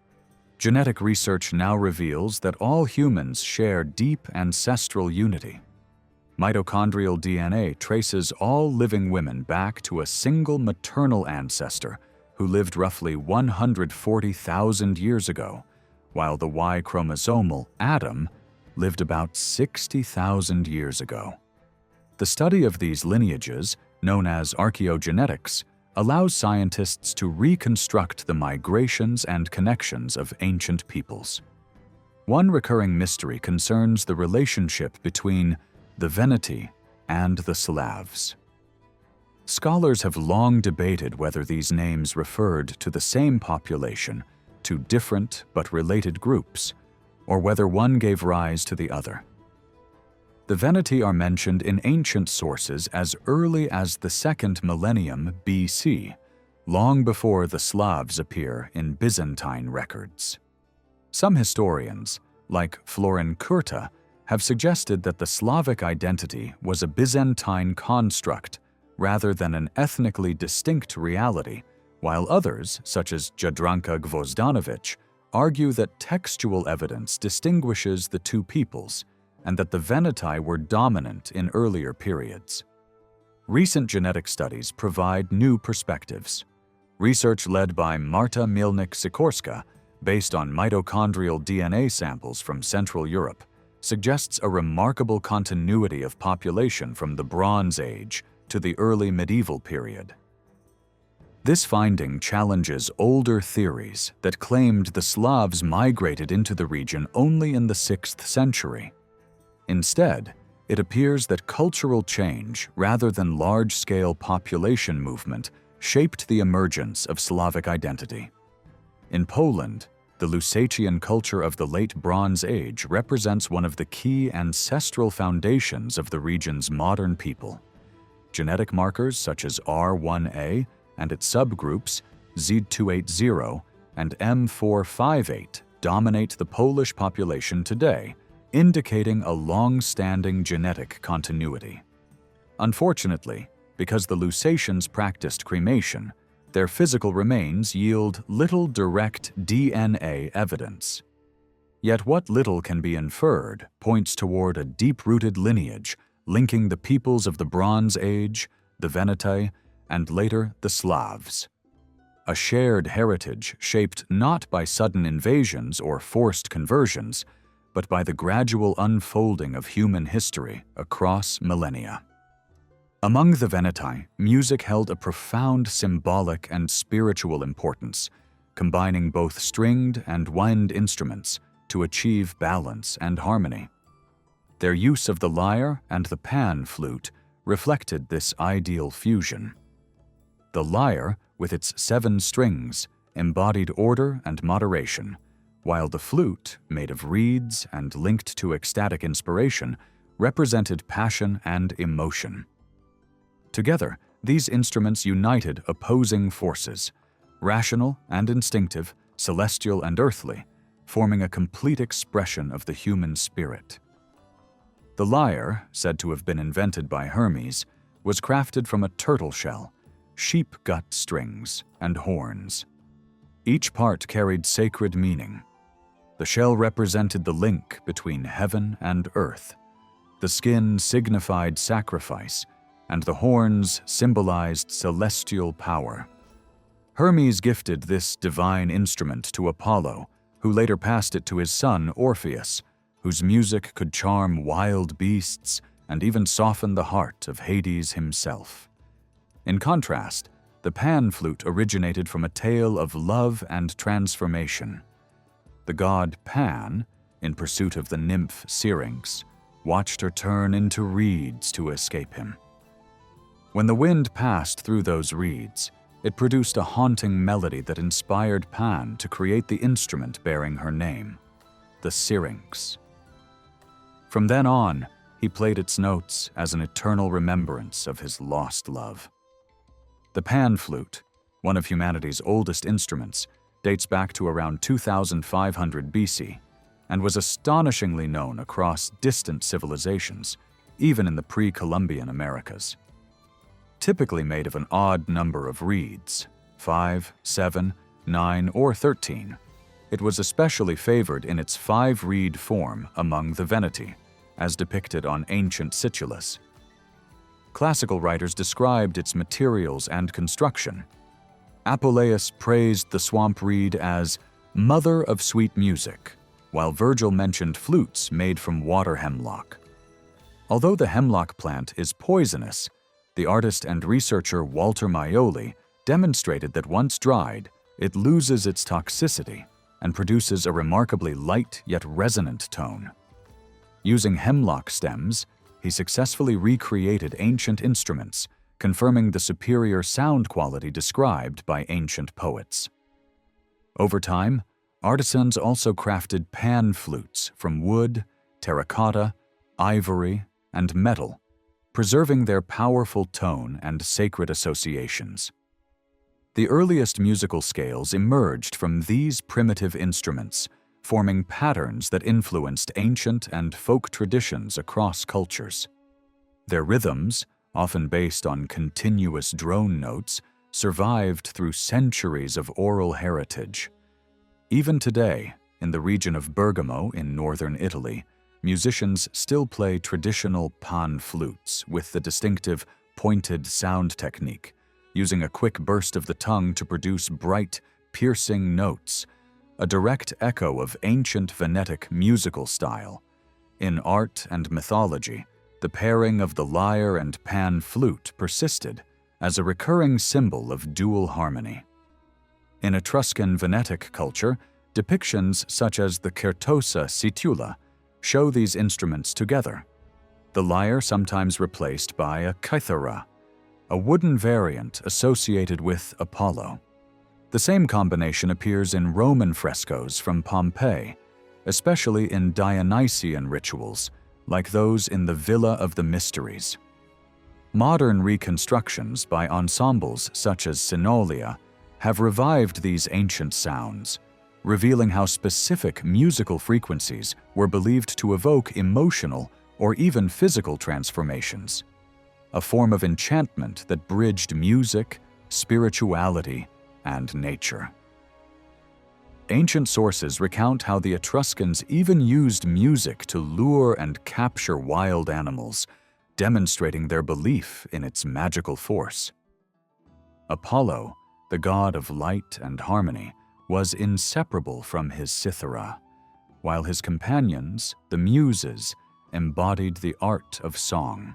Genetic research now reveals that all humans share deep ancestral unity. Mitochondrial DNA traces all living women back to a single maternal ancestor who lived roughly 140,000 years ago, while the Y chromosomal Adam lived about 60,000 years ago. The study of these lineages, known as archaeogenetics, allows scientists to reconstruct the migrations and connections of ancient peoples. One recurring mystery concerns the relationship between the Veneti and the Slavs. Scholars have long debated whether these names referred to the same population, to different but related groups, or whether one gave rise to the other. The Veneti are mentioned in ancient sources as early as the 2nd millennium BC, long before the Slavs appear in Byzantine records. Some historians, like Florin Curta, have suggested that the Slavic identity was a Byzantine construct rather than an ethnically distinct reality, while others, such as Jadranka Gvozdanovic, argue that textual evidence distinguishes the two peoples and that the Veneti were dominant in earlier periods. Recent genetic studies provide new perspectives. Research led by Marta Mielnik-Sikorska, based on mitochondrial DNA samples from Central Europe, suggests a remarkable continuity of population from the Bronze Age to the early medieval period. This finding challenges older theories that claimed the Slavs migrated into the region only in the 6th century. Instead, it appears that cultural change rather than large-scale population movement shaped the emergence of Slavic identity. In Poland, the Lusacian culture of the Late Bronze Age represents one of the key ancestral foundations of the region's modern people. Genetic markers such as R1A and its subgroups Z280 and M458 dominate the Polish population today, indicating a long-standing genetic continuity. Unfortunately, because the Lusatians practiced cremation, their physical remains yield little direct DNA evidence. Yet what little can be inferred points toward a deep-rooted lineage linking the peoples of the Bronze Age, the Veneti, and later the Slavs. A shared heritage shaped not by sudden invasions or forced conversions, but by the gradual unfolding of human history across millennia. Among the Veneti, music held a profound symbolic and spiritual importance, combining both stringed and wind instruments to achieve balance and harmony. Their use of the lyre and the pan flute reflected this ideal fusion. The lyre, with its 7 strings, embodied order and moderation, while the flute, made of reeds and linked to ecstatic inspiration, represented passion and emotion. Together, these instruments united opposing forces, rational and instinctive, celestial and earthly, forming a complete expression of the human spirit. The lyre, said to have been invented by Hermes, was crafted from a turtle shell, sheep gut strings, and horns. Each part carried sacred meaning. The shell represented the link between heaven and earth. The skin signified sacrifice, and the horns symbolized celestial power. Hermes gifted this divine instrument to Apollo, who later passed it to his son Orpheus, whose music could charm wild beasts and even soften the heart of Hades himself. In contrast, the pan flute originated from a tale of love and transformation. The god Pan, in pursuit of the nymph Syrinx, watched her turn into reeds to escape him. When the wind passed through those reeds, it produced a haunting melody that inspired Pan to create the instrument bearing her name, the Syrinx. From then on, he played its notes as an eternal remembrance of his lost love. The pan flute, one of humanity's oldest instruments, dates back to around 2500 BC and was astonishingly known across distant civilizations, even in the pre-Columbian Americas. Typically made of an odd number of reeds, 5, 7, 9, or 13, it was especially favored in its 5-reed form among the Veneti, as depicted on ancient situlas. Classical writers described its materials and construction. Apuleius praised the swamp reed as mother of sweet music, while Virgil mentioned flutes made from water hemlock. Although the hemlock plant is poisonous, the artist and researcher Walter Maioli demonstrated that once dried, it loses its toxicity and produces a remarkably light yet resonant tone. Using hemlock stems, he successfully recreated ancient instruments, confirming the superior sound quality described by ancient poets. Over time, artisans also crafted pan flutes from wood, terracotta, ivory, and metal, preserving their powerful tone and sacred associations. The earliest musical scales emerged from these primitive instruments, forming patterns that influenced ancient and folk traditions across cultures. Their rhythms, often based on continuous drone notes, survived through centuries of oral heritage. Even today, in the region of Bergamo in northern Italy, musicians still play traditional pan flutes with the distinctive pointed sound technique, using a quick burst of the tongue to produce bright, piercing notes, a direct echo of ancient Venetic musical style. In art and mythology, the pairing of the lyre and pan flute persisted as a recurring symbol of dual harmony. In Etruscan Venetic culture, depictions such as the Certosa situla show these instruments together, the lyre sometimes replaced by a kythara, a wooden variant associated with Apollo. The same combination appears in Roman frescoes from Pompeii, especially in Dionysian rituals, like those in the Villa of the Mysteries. Modern reconstructions by ensembles such as Synolia have revived these ancient sounds, revealing how specific musical frequencies were believed to evoke emotional or even physical transformations, a form of enchantment that bridged music, spirituality, and nature. Ancient sources recount how the Etruscans even used music to lure and capture wild animals, demonstrating their belief in its magical force. Apollo, the god of light and harmony, was inseparable from his cithara, while his companions, the Muses, embodied the art of song.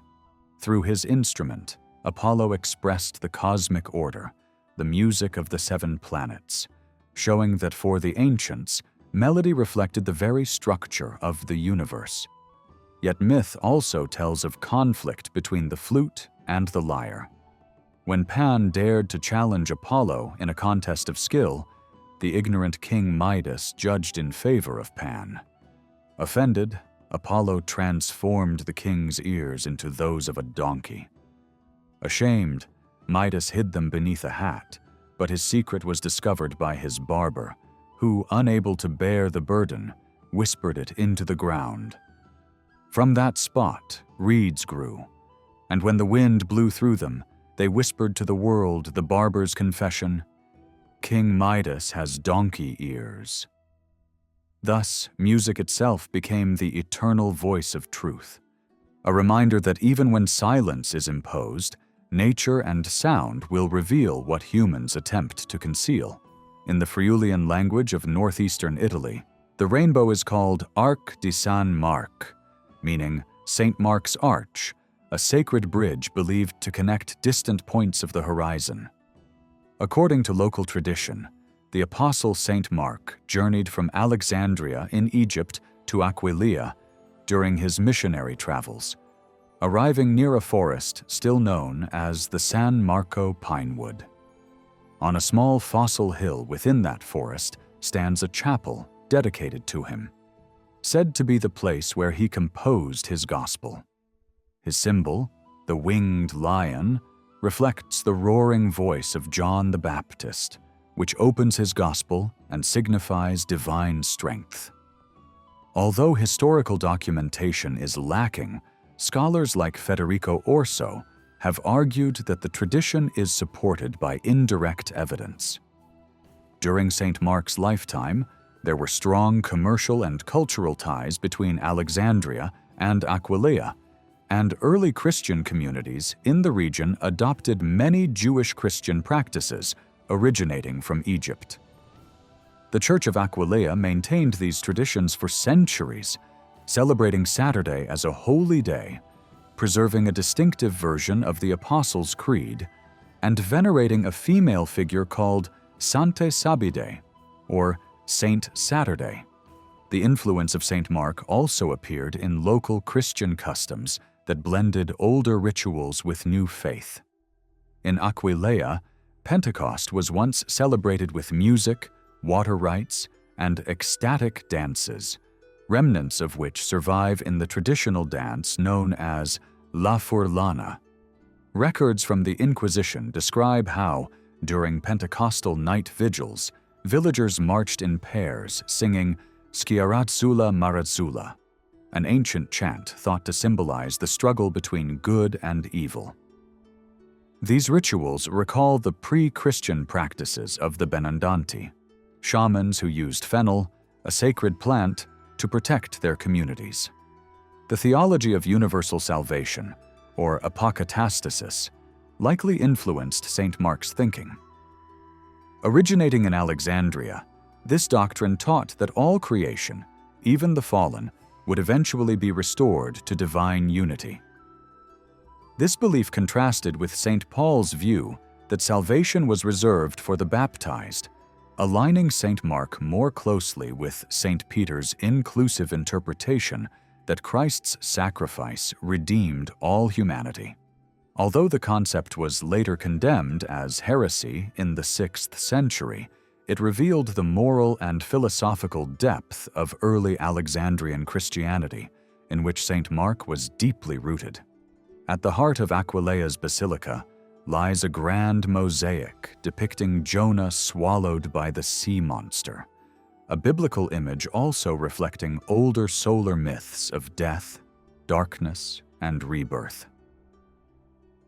Through his instrument, Apollo expressed the cosmic order, the music of the 7 planets, showing that for the ancients, melody reflected the very structure of the universe. Yet myth also tells of conflict between the flute and the lyre. When Pan dared to challenge Apollo in a contest of skill, the ignorant King Midas judged in favor of Pan. Offended, Apollo transformed the king's ears into those of a donkey. Ashamed, Midas hid them beneath a hat, but his secret was discovered by his barber, who, unable to bear the burden, whispered it into the ground. From that spot, reeds grew, and when the wind blew through them, they whispered to the world the barber's confession, "King Midas has donkey ears." Thus, music itself became the eternal voice of truth, a reminder that even when silence is imposed, nature and sound will reveal what humans attempt to conceal. In the Friulian language of northeastern Italy, the rainbow is called Arc di San Marc, meaning St. Mark's Arch, a sacred bridge believed to connect distant points of the horizon. According to local tradition, the Apostle St. Mark journeyed from Alexandria in Egypt to Aquileia during his missionary travels, arriving near a forest still known as the San Marco Pinewood. On a small fossil hill within that forest stands a chapel dedicated to him, said to be the place where he composed his gospel. His symbol, the winged lion, reflects the roaring voice of John the Baptist, which opens his gospel and signifies divine strength. Although historical documentation is lacking, scholars like Federico Orso have argued that the tradition is supported by indirect evidence. During St. Mark's lifetime, there were strong commercial and cultural ties between Alexandria and Aquileia, and early Christian communities in the region adopted many Jewish Christian practices originating from Egypt. The Church of Aquileia maintained these traditions for centuries, celebrating Saturday as a holy day, preserving a distinctive version of the Apostles' Creed, and venerating a female figure called Sante Sabide, or Saint Saturday. The influence of St. Mark also appeared in local Christian customs that blended older rituals with new faith. In Aquileia, Pentecost was once celebrated with music, water rites, and ecstatic dances, remnants of which survive in the traditional dance known as La Furlana. Records from the Inquisition describe how, during Pentecostal night vigils, villagers marched in pairs singing Schiarazzula Marazzula, an ancient chant thought to symbolize the struggle between good and evil. These rituals recall the pre-Christian practices of the Benandanti, shamans who used fennel, a sacred plant, to protect their communities. The theology of universal salvation, or apokatastasis, likely influenced St. Mark's thinking. Originating in Alexandria, this doctrine taught that all creation, even the fallen, would eventually be restored to divine unity. This belief contrasted with St. Paul's view that salvation was reserved for the baptized, aligning St. Mark more closely with St. Peter's inclusive interpretation that Christ's sacrifice redeemed all humanity. Although the concept was later condemned as heresy in the 6th century, it revealed the moral and philosophical depth of early Alexandrian Christianity, in which St. Mark was deeply rooted. At the heart of Aquileia's basilica lies a grand mosaic depicting Jonah swallowed by the sea monster, a biblical image also reflecting older solar myths of death, darkness, and rebirth.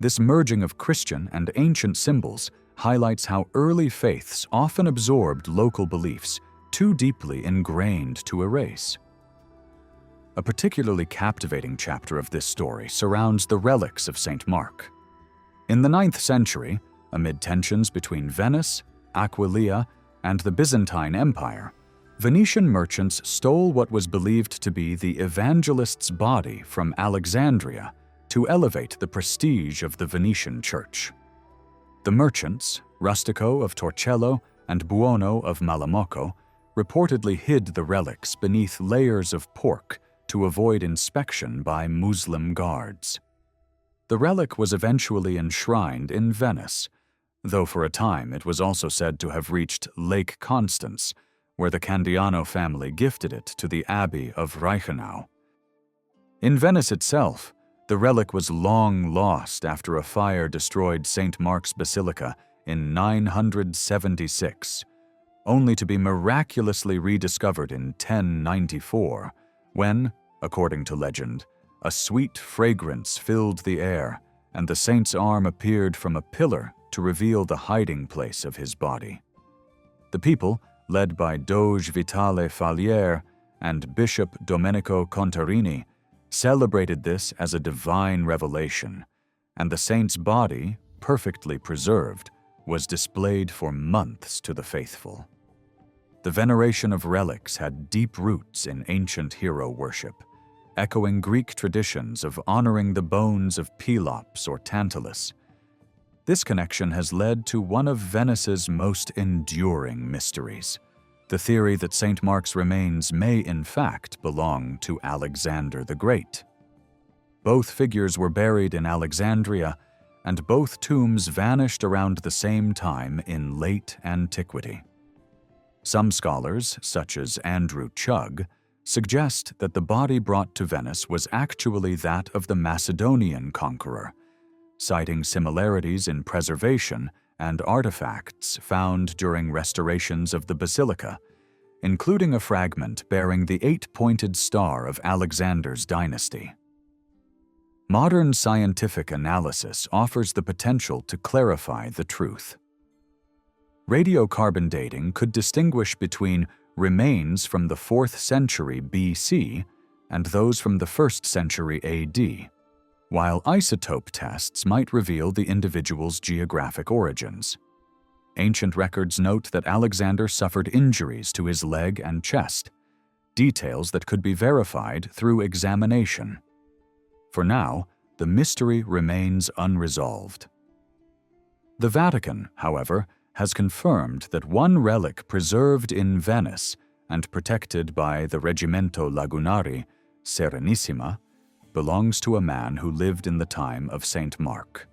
This merging of Christian and ancient symbols highlights how early faiths often absorbed local beliefs too deeply ingrained to erase. A particularly captivating chapter of this story surrounds the relics of St. Mark. In the 9th century, amid tensions between Venice, Aquileia, and the Byzantine Empire, Venetian merchants stole what was believed to be the evangelist's body from Alexandria to elevate the prestige of the Venetian church. The merchants, Rustico of Torcello and Buono of Malamocco, reportedly hid the relics beneath layers of pork to avoid inspection by Muslim guards. The relic was eventually enshrined in Venice, though for a time it was also said to have reached Lake Constance, where the Candiano family gifted it to the Abbey of Reichenau. In Venice itself, the relic was long lost after a fire destroyed St. Mark's Basilica in 976, only to be miraculously rediscovered in 1094, when, according to legend, a sweet fragrance filled the air and the saint's arm appeared from a pillar to reveal the hiding place of his body. The people, led by Doge Vitale Falier and Bishop Domenico Contarini, celebrated this as a divine revelation, and the saint's body, perfectly preserved, was displayed for months to the faithful. The veneration of relics had deep roots in ancient hero worship, echoing Greek traditions of honoring the bones of Pelops or Tantalus. This connection has led to one of Venice's most enduring mysteries, the theory that St. Mark's remains may in fact belong to Alexander the Great. Both figures were buried in Alexandria, and both tombs vanished around the same time in late antiquity. Some scholars, such as Andrew Chugg, suggest that the body brought to Venice was actually that of the Macedonian conqueror, citing similarities in preservation and artifacts found during restorations of the basilica, including a fragment bearing the 8-pointed star of Alexander's dynasty. Modern scientific analysis offers the potential to clarify the truth. Radiocarbon dating could distinguish between remains from the 4th century BC and those from the 1st century AD, while isotope tests might reveal the individual's geographic origins. Ancient records note that Alexander suffered injuries to his leg and chest, details that could be verified through examination. For now, the mystery remains unresolved. The Vatican, however, has confirmed that one relic preserved in Venice and protected by the Reggimento Lagunari, Serenissima, belongs to a man who lived in the time of St. Mark,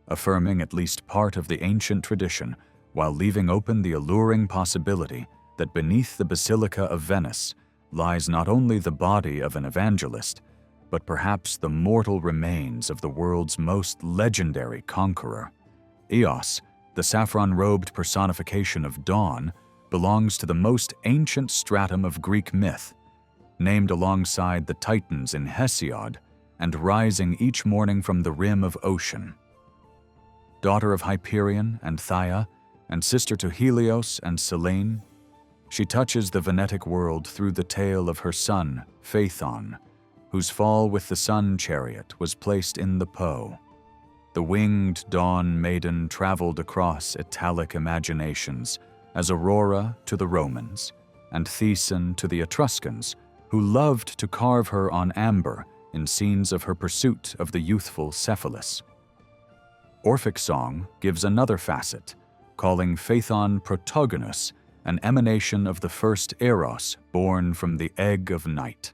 affirming at least part of the ancient tradition while leaving open the alluring possibility that beneath the Basilica of Venice lies not only the body of an evangelist, but perhaps the mortal remains of the world's most legendary conqueror. Eos, the saffron-robed personification of dawn, belongs to the most ancient stratum of Greek myth, named alongside the Titans in Hesiod and rising each morning from the rim of ocean. Daughter of Hyperion and Thaia, and sister to Helios and Selene, she touches the Venetic world through the tale of her son, Phaethon, whose fall with the sun chariot was placed in the Po. The winged dawn maiden traveled across Italic imaginations as Aurora to the Romans and Thesan to the Etruscans, who loved to carve her on amber in scenes of her pursuit of the youthful Cephalus. Orphic song gives another facet, calling Phaethon Protogonus, an emanation of the first Eros born from the egg of night.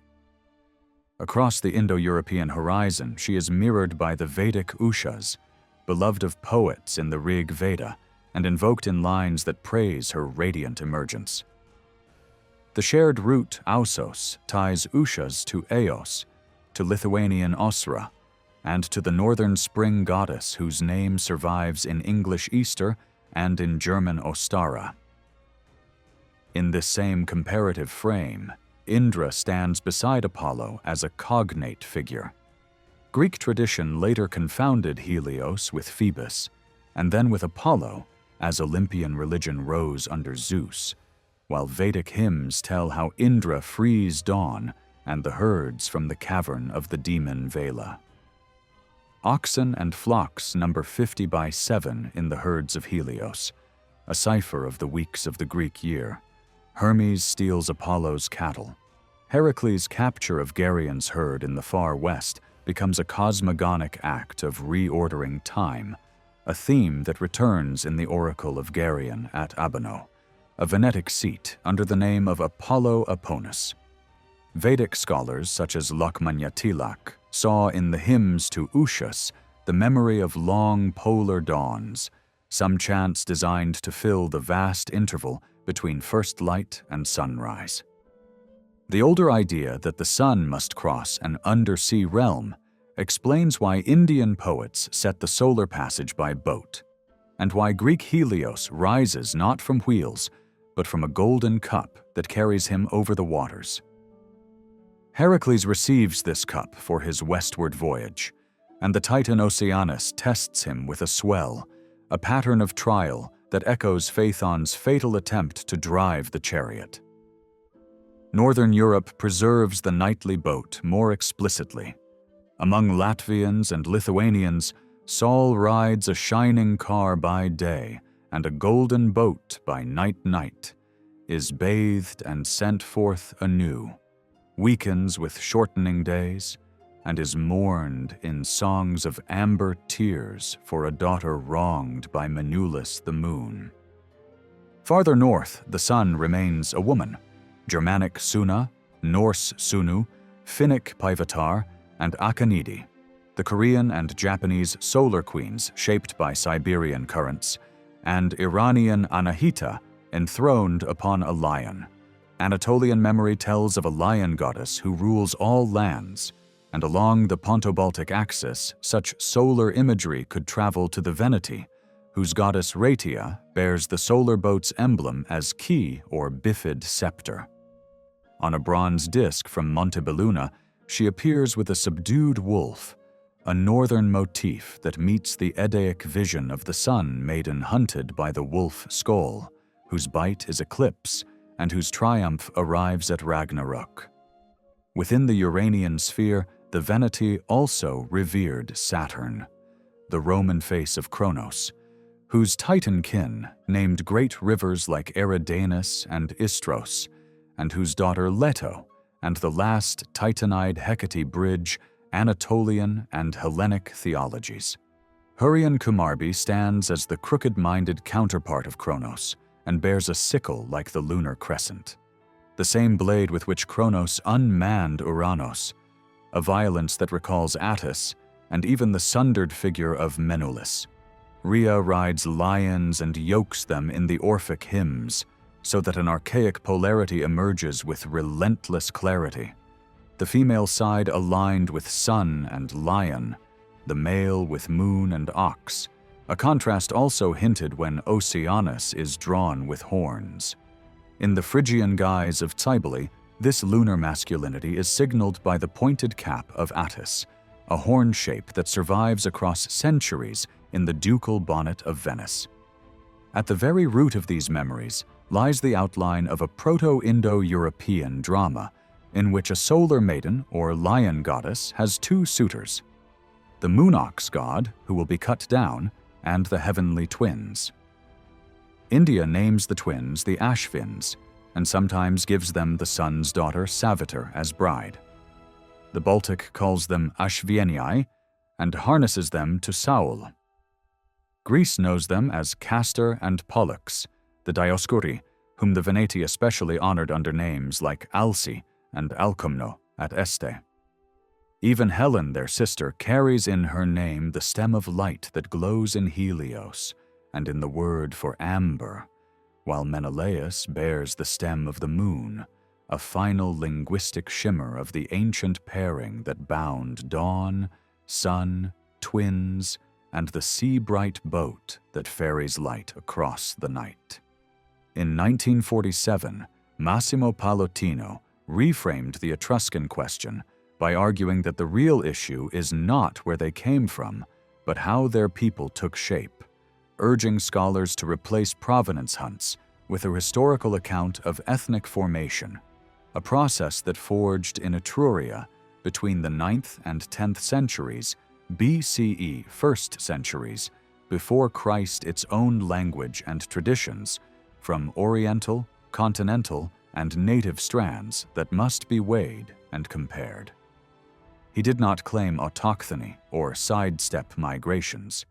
Across the Indo-European horizon, she is mirrored by the Vedic Ushas, beloved of poets in the Rig Veda, and invoked in lines that praise her radiant emergence. The shared root Ausos ties Ushas to Eos, to Lithuanian Osra, and to the northern spring goddess whose name survives in English Easter and in German Ostara. In this same comparative frame, Indra stands beside Apollo as a cognate figure. Greek tradition later confounded Helios with Phoebus, and then with Apollo, as Olympian religion rose under Zeus, while Vedic hymns tell how Indra frees dawn and the herds from the cavern of the demon Vela. Oxen and flocks number 50 by 7 in the herds of Helios, a cipher of the weeks of the Greek year. Hermes steals Apollo's cattle. Heracles' capture of Geryon's herd in the far west becomes a cosmogonic act of reordering time, a theme that returns in the oracle of Geryon at Abano, a Venetic seat under the name of Apollo Aponus. Vedic scholars such as Lokmanya Tilak saw in the hymns to Ushas the memory of long polar dawns, some chants designed to fill the vast interval between first light and sunrise. The older idea that the sun must cross an undersea realm explains why Indian poets set the solar passage by boat, and why Greek Helios rises not from wheels, but from a golden cup that carries him over the waters. Heracles receives this cup for his westward voyage, and the Titan Oceanus tests him with a swell, a pattern of trial that echoes Phaethon's fatal attempt to drive the chariot. Northern Europe preserves the knightly boat more explicitly. Among Latvians and Lithuanians, Saul rides a shining car by day and a golden boat by night, is bathed and sent forth anew. weakens with shortening days, and is mourned in songs of amber tears for a daughter wronged by Menulus the moon. Farther north, the sun remains a woman: Germanic Suna, Norse Sunu, Finnic Paivatar, and Akanidi, the Korean and Japanese solar queens shaped by Siberian currents, and Iranian Anahita, enthroned upon a lion. Anatolian memory tells of a lion goddess who rules all lands, and along the Ponto-Baltic axis, such solar imagery could travel to the Veneti, whose goddess Rhaetia bears the solar boat's emblem as key or bifid scepter. On a bronze disc from Montebelluna, she appears with a subdued wolf, a northern motif that meets the Eddaic vision of the sun maiden hunted by the wolf Skoll, whose bite is eclipse and whose triumph arrives at Ragnarok. Within the Uranian sphere, the Veneti also revered Saturn, the Roman face of Kronos, whose Titan kin named great rivers like Eridanus and Istros, and whose daughter Leto, and the last Titanide Hecate bridge Anatolian and Hellenic theologies. Hurrian Kumarbi stands as the crooked-minded counterpart of Kronos and bears a sickle like the lunar crescent, the same blade with which Kronos unmanned Uranos, a violence that recalls Attis and even the sundered figure of Menulus. Rhea rides lions and yokes them in the Orphic hymns, so that an archaic polarity emerges with relentless clarity. The female side aligned with sun and lion, the male with moon and ox, a contrast also hinted when Oceanus is drawn with horns. In the Phrygian guise of Cybele, this lunar masculinity is signaled by the pointed cap of Attis, a horn shape that survives across centuries in the ducal bonnet of Venice. At the very root of these memories lies the outline of a Proto-Indo-European drama in which a solar maiden or lion goddess has two suitors: the moon-ox god, who will be cut down, and the heavenly twins. India names the twins the Ashvins, and sometimes gives them the sun's daughter Savitar as bride. The Baltic calls them Ashvienii and harnesses them to Saul. Greece knows them as Castor and Pollux, the Dioscuri, whom the Veneti especially honored under names like Alci and Alcumno at Este. Even Helen, their sister, carries in her name the stem of light that glows in Helios and in the word for amber, while Menelaus bears the stem of the moon, a final linguistic shimmer of the ancient pairing that bound dawn, sun, twins, and the sea-bright boat that ferries light across the night. In 1947, Massimo Pallottino reframed the Etruscan question by arguing that the real issue is not where they came from, but how their people took shape, urging scholars to replace provenance hunts with a historical account of ethnic formation, a process that forged in Etruria between the 9th and 10th centuries, BCE 1st centuries, before Christ its own language and traditions, from Oriental, continental, and native strands that must be weighed and compared. He did not claim autochthony or sidestep migrations.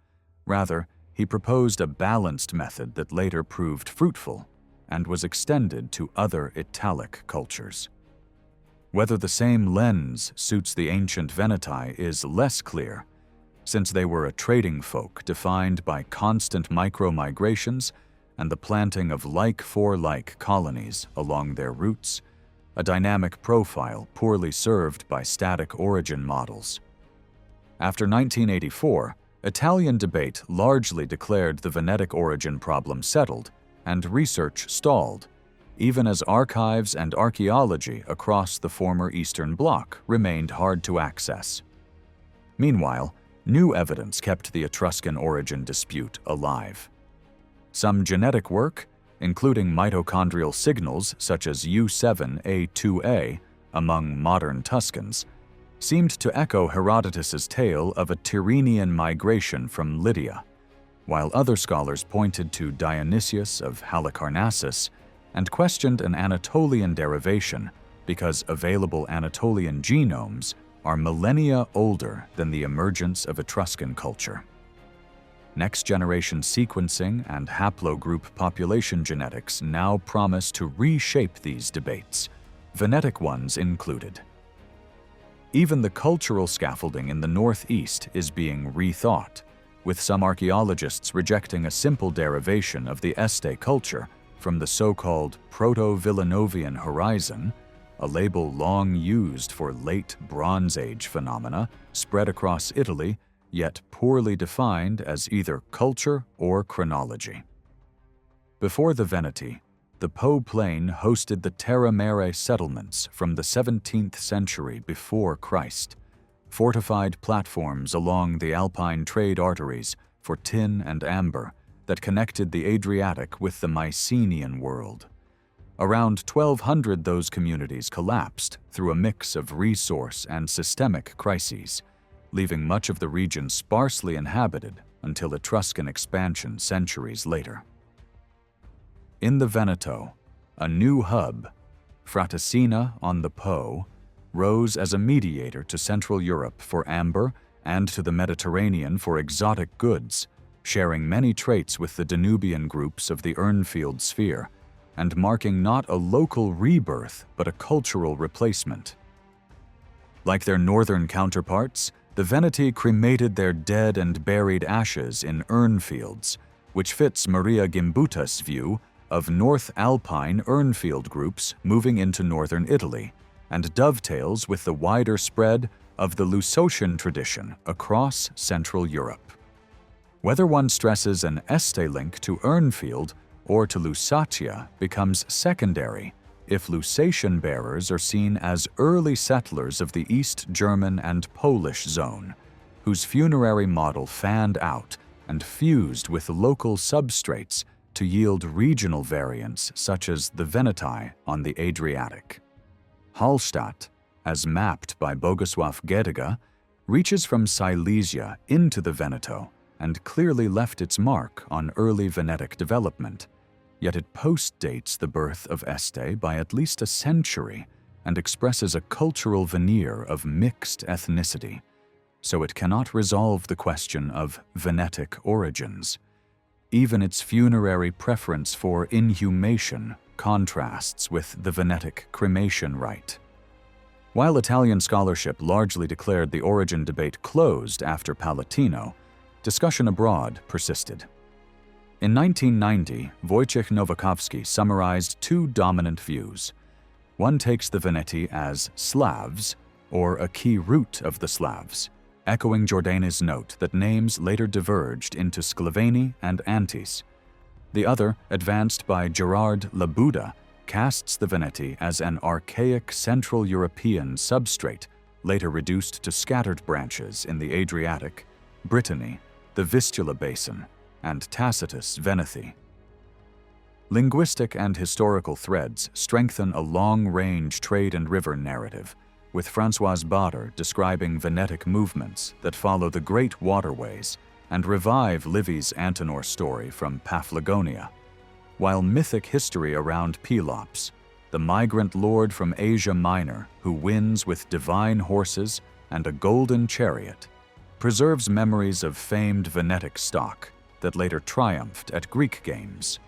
Rather, he proposed a balanced method that later proved fruitful and was extended to other Italic cultures. Whether the same lens suits the ancient Veneti is less clear, since they were a trading folk defined by constant micro-migrations and the planting of like-for-like colonies along their routes, a dynamic profile poorly served by static origin models. After 1984, Italian debate largely declared the Venetic origin problem settled and research stalled, even as archives and archaeology across the former Eastern Bloc remained hard to access. Meanwhile, new evidence kept the Etruscan origin dispute alive. Some genetic work, including mitochondrial signals such as U7A2A among modern Tuscans, seemed to echo Herodotus's tale of a Tyrrhenian migration from Lydia, while other scholars pointed to Dionysius of Halicarnassus and questioned an Anatolian derivation because available Anatolian genomes are millennia older than the emergence of Etruscan culture. Next-generation sequencing and haplogroup population genetics now promise to reshape these debates, Venetic ones included. Even the cultural scaffolding in the northeast is being rethought, with some archaeologists rejecting a simple derivation of the Este culture from the so-called Proto-Villanovian horizon, a label long used for late Bronze Age phenomena spread across Italy, yet poorly defined as either culture or chronology. Before the Veneti, the Po Plain hosted the Terra Mare settlements from the 17th century before Christ, fortified platforms along the Alpine trade arteries for tin and amber that connected the Adriatic with the Mycenaean world. Around 1200 those communities collapsed through a mix of resource and systemic crises, leaving much of the region sparsely inhabited until Etruscan expansion centuries later. In the Veneto, a new hub, Fraticina on the Po, rose as a mediator to Central Europe for amber and to the Mediterranean for exotic goods, sharing many traits with the Danubian groups of the Urnfield sphere, and marking not a local rebirth but a cultural replacement. Like their northern counterparts, the Veneti cremated their dead and buried ashes in urnfields, which fits Maria Gimbuta's view of North Alpine urnfield groups moving into northern Italy, and dovetails with the wider spread of the Lusatian tradition across Central Europe. Whether one stresses an Este link to Urnfield or to Lusatia becomes secondary if Lusatian bearers are seen as early settlers of the East German and Polish zone, whose funerary model fanned out and fused with local substrates to yield regional variants such as the Veneti on the Adriatic. Hallstatt, as mapped by Bogusław Gedyga, reaches from Silesia into the Veneto and clearly left its mark on early Venetic development, yet it postdates the birth of Este by at least a century and expresses a cultural veneer of mixed ethnicity, so it cannot resolve the question of Venetic origins. Even its funerary preference for inhumation contrasts with the Venetic cremation rite. While Italian scholarship largely declared the origin debate closed after Palatino, discussion abroad persisted. In 1990, Wojciech Nowakowski summarized two dominant views. One takes the Veneti as Slavs, or a key root of the Slavs, echoing Giordani's note that names later diverged into Sclaveni and Antis. The other, advanced by Gerard Labuda, casts the Veneti as an archaic Central European substrate, later reduced to scattered branches in the Adriatic, Brittany, the Vistula Basin, and Tacitus Venethi. Linguistic and historical threads strengthen a long-range trade and river narrative, with Françoise Bader describing Venetic movements that follow the Great Waterways and revive Livy's Antenor story from Paphlagonia, while mythic history around Pelops, the migrant lord from Asia Minor who wins with divine horses and a golden chariot, preserves memories of famed Venetic stock that later triumphed at Greek games.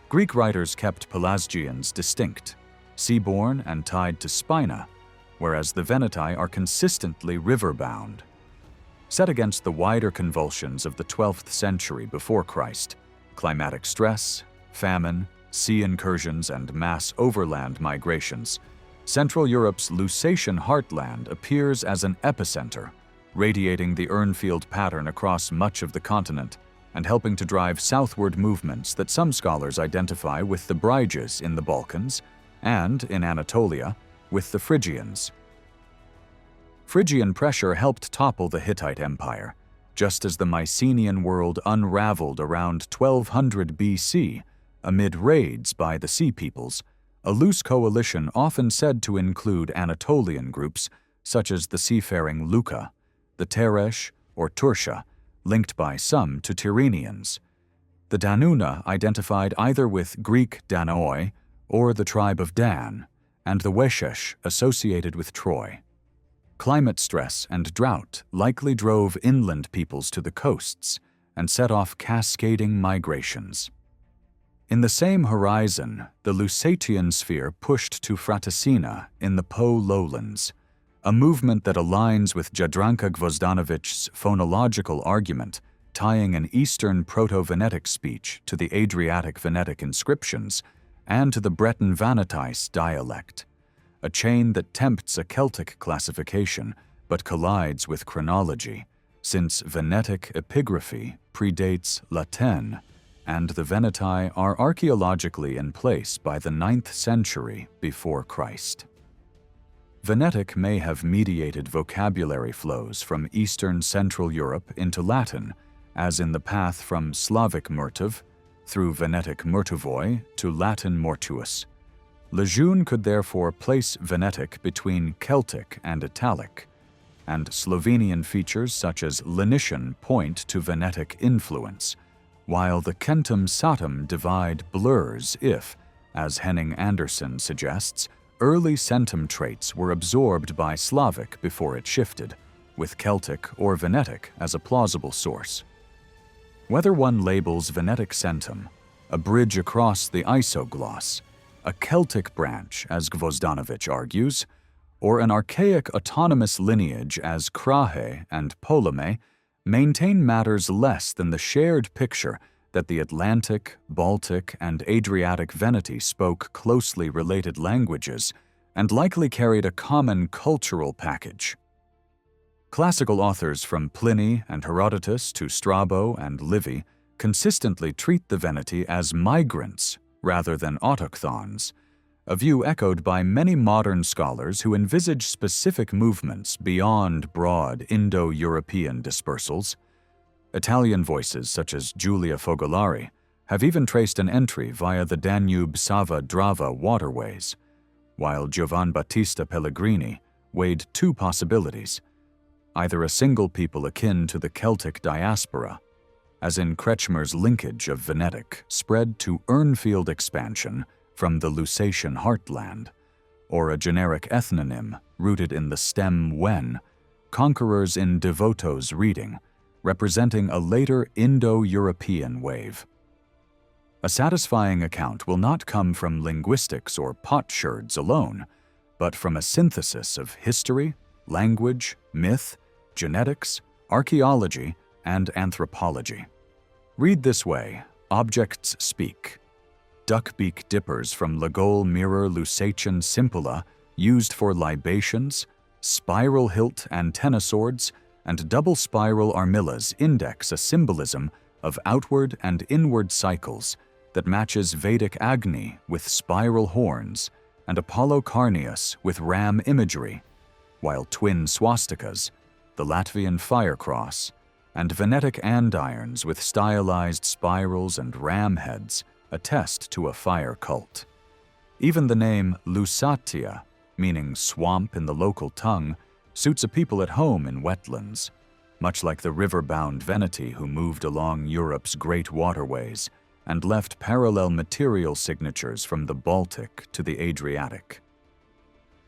Greek writers kept Pelasgians distinct, seaborne and tied to Spina, whereas the Veneti are consistently river-bound. Set against the wider convulsions of the 12th century before Christ, climatic stress, famine, sea incursions, and mass overland migrations, Central Europe's Lusatian heartland appears as an epicenter, radiating the Urnfield pattern across much of the continent and helping to drive southward movements that some scholars identify with the Bryges in the Balkans and, in Anatolia, with the Phrygians. Phrygian pressure helped topple the Hittite Empire, just as the Mycenaean world unraveled around 1200 BC amid raids by the Sea Peoples, a loose coalition often said to include Anatolian groups such as the seafaring Luca, the Teresh or Tursha, linked by some to Tyrrhenians. The Danuna identified either with Greek Danoi or the tribe of Dan, and the Weshesh associated with Troy. Climate stress and drought likely drove inland peoples to the coasts and set off cascading migrations. In the same horizon, the Lusatian sphere pushed to Fraticina in the Po lowlands, a movement that aligns with Jadranka Gvozdanovich's phonological argument, tying an Eastern Proto-Venetic speech to the Adriatic Venetic inscriptions and to the Breton Vanatise dialect, a chain that tempts a Celtic classification but collides with chronology, since Venetic epigraphy predates Latin, and the Veneti are archaeologically in place by the 9th century before Christ. Venetic may have mediated vocabulary flows from Eastern Central Europe into Latin, as in the path from Slavic murtiv through Venetic murtuvoi to Latin mortuus. Lejeune could therefore place Venetic between Celtic and Italic, and Slovenian features such as Lenitian point to Venetic influence, while the Centum-Satum divide blurs if, as Henning Anderson suggests, early centum traits were absorbed by Slavic before it shifted, with Celtic or Venetic as a plausible source. Whether one labels Venetic centum, a bridge across the isogloss, a Celtic branch, as Gvozdanovich argues, or an archaic autonomous lineage as Krahe and Ptolemy, maintain matters less than the shared picture that the Atlantic, Baltic, and Adriatic Veneti spoke closely related languages and likely carried a common cultural package. Classical authors from Pliny and Herodotus to Strabo and Livy consistently treat the Veneti as migrants rather than autochthons, a view echoed by many modern scholars who envisage specific movements beyond broad Indo-European dispersals. Italian voices such as Giulia Fogolari have even traced an entry via the Danube-Sava-Drava waterways, while Giovan Battista Pellegrini weighed two possibilities: either a single people akin to the Celtic diaspora, as in Kretschmer's linkage of Venetic spread to Urnfield expansion from the Lusatian heartland, or a generic ethnonym rooted in the stem Wen, conquerors in Devoto's reading, representing a later Indo-European wave. A satisfying account will not come from linguistics or potsherds alone, but from a synthesis of history, language, myth, genetics, archaeology, and anthropology. Read this way: Objects Speak. Duckbeak dippers from Lagol mirror Lusatian Simpola used for libations, spiral hilt antenna swords, and double spiral armillas index a symbolism of outward and inward cycles that matches Vedic Agni with spiral horns and Apollo Carneus with ram imagery, while twin swastikas, the Latvian fire cross, and Venetic andirons with stylized spirals and ram heads attest to a fire cult. Even the name Lusatia, meaning swamp in the local tongue, suits a people at home in wetlands, much like the river-bound Veneti who moved along Europe's great waterways and left parallel material signatures from the Baltic to the Adriatic.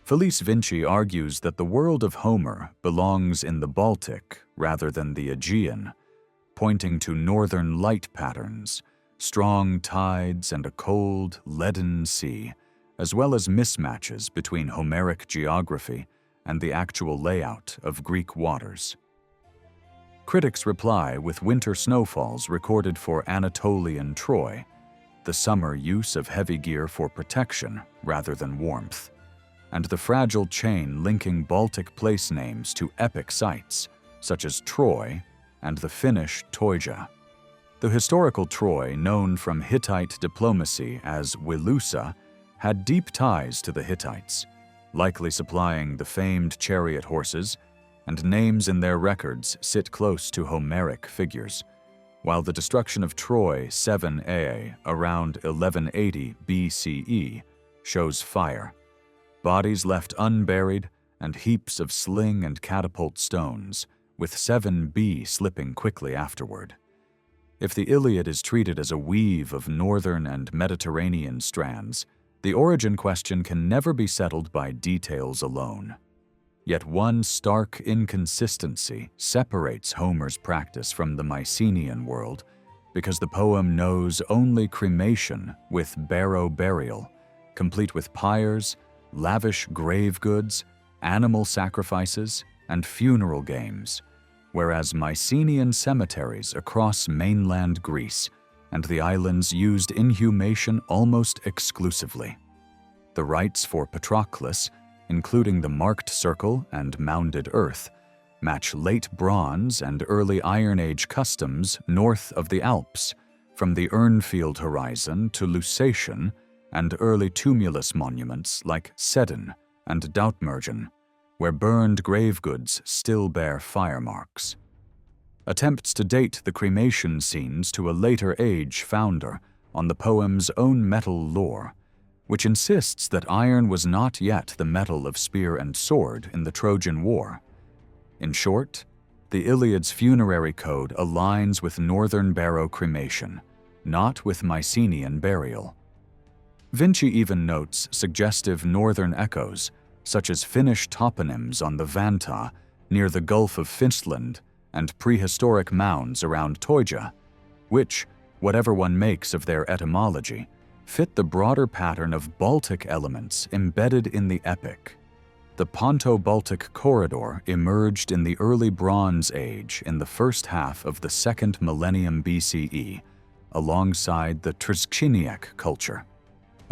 Felice Vinci argues that the world of Homer belongs in the Baltic rather than the Aegean, pointing to northern light patterns, strong tides, and a cold, leaden sea, as well as mismatches between Homeric geography and the actual layout of Greek waters. Critics reply with winter snowfalls recorded for Anatolian Troy, the summer use of heavy gear for protection rather than warmth, and the fragile chain linking Baltic place names to epic sites, such as Troy and the Finnish Toija. The historical Troy, known from Hittite diplomacy as Wilusa, had deep ties to the Hittites, likely supplying the famed chariot horses, and names in their records sit close to Homeric figures, while the destruction of Troy 7a around 1180 BCE shows fire, bodies left unburied, and heaps of sling and catapult stones, with 7b slipping quickly afterward. If the Iliad is treated as a weave of northern and Mediterranean strands, The origin question can never be settled by details alone. Yet one stark inconsistency separates Homer's practice from the Mycenaean world, because the poem knows only cremation with barrow burial, complete with pyres, lavish grave goods, animal sacrifices, and funeral games, whereas Mycenaean cemeteries across mainland Greece and the islands used inhumation almost exclusively. The rites for Patroclus, including the marked circle and mounded earth, match late Bronze and early Iron Age customs north of the Alps, from the Urnfield horizon to Lusatian, and early tumulus monuments like Seddon and Dautmergen, where burned grave goods still bear fire marks. Attempts to date the cremation scenes to a later age founder on the poem's own metal lore, which insists that iron was not yet the metal of spear and sword in the Trojan War. In short, the Iliad's funerary code aligns with northern barrow cremation, not with Mycenaean burial. Vinci even notes suggestive northern echoes, such as Finnish toponyms on the Vanta near the Gulf of Finland and prehistoric mounds around Toija, which, whatever one makes of their etymology, fit the broader pattern of Baltic elements embedded in the epic. The Ponto-Baltic corridor emerged in the early Bronze Age in the first half of the 2nd millennium BCE, alongside the Trzyniec culture,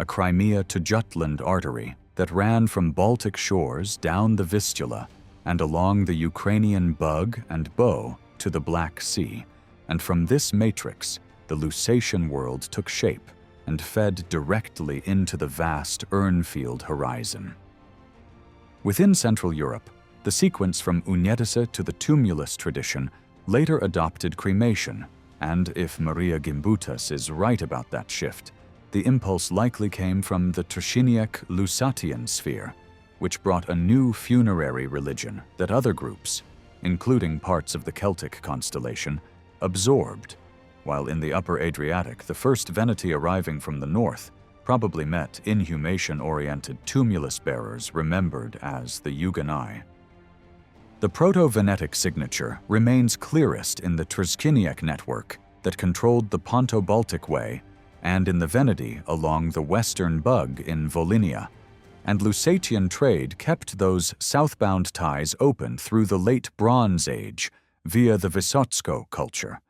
a Crimea to Jutland artery that ran from Baltic shores down the Vistula and along the Ukrainian Bug and Bow to the Black Sea, and from this matrix, the Lusatian world took shape and fed directly into the vast Urnfield horizon. Within Central Europe, the sequence from Unetice to the tumulus tradition later adopted cremation, and if Maria Gimbutas is right about that shift, the impulse likely came from the Trzyniec Lusatian sphere, which brought a new funerary religion that other groups, including parts of the Celtic constellation, absorbed, while in the Upper Adriatic the first Veneti arriving from the north probably met inhumation-oriented tumulus bearers remembered as the Eugenai. The Proto-Venetic signature remains clearest in the Trzyniec network that controlled the Ponto-Baltic Way and in the Venedi along the western Bug in Volhynia, and Lusatian trade kept those southbound ties open through the late Bronze Age via the Vysotsko culture,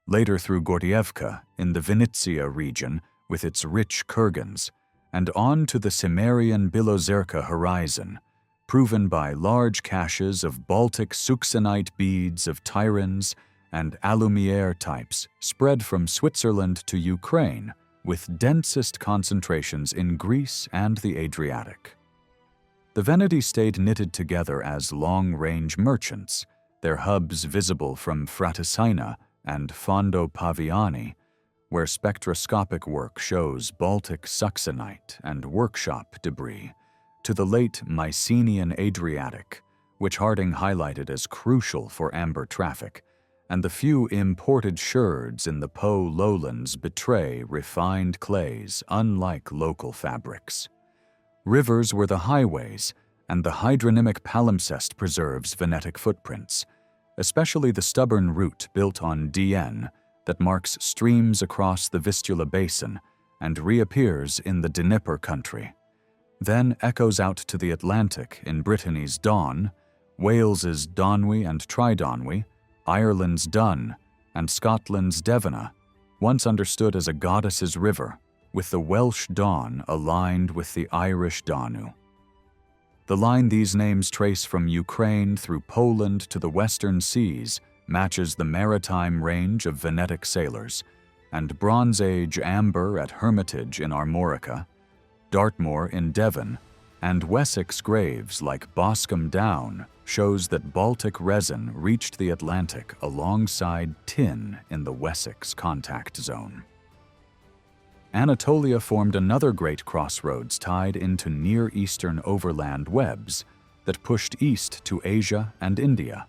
later through Gordievka in the Venetia region with its rich kurgans, and on to the Cimmerian Bilozerka horizon, proven by large caches of Baltic succinite beads of Tyrans and Allumiere types spread from Switzerland to Ukraine, with densest concentrations in Greece and the Adriatic. The Veneti stayed knitted together as long-range merchants, their hubs visible from Fraticina and Fondo Paviani, where spectroscopic work shows Baltic succinite and workshop debris, to the late Mycenaean Adriatic, which Harding highlighted as crucial for amber traffic, and the few imported sherds in the Po lowlands betray refined clays unlike local fabrics. Rivers were the highways, and the hydronymic palimpsest preserves Venetic footprints, especially the stubborn route built on Dn that marks streams across the Vistula basin and reappears in the Dnieper country, then echoes out to the Atlantic in Brittany's Don, Wales's Donwy and Tridonwy, Ireland's Dun, and Scotland's Devona, once understood as a goddess's river, with the Welsh Don aligned with the Irish Donu. The line these names trace from Ukraine through Poland to the Western Seas matches the maritime range of Venetic sailors, and Bronze Age amber at Hermitage in Armorica, Dartmoor in Devon, and Wessex graves like Boscombe Down shows that Baltic resin reached the Atlantic alongside tin in the Wessex contact zone. Anatolia formed another great crossroads tied into Near Eastern overland webs that pushed east to Asia and India,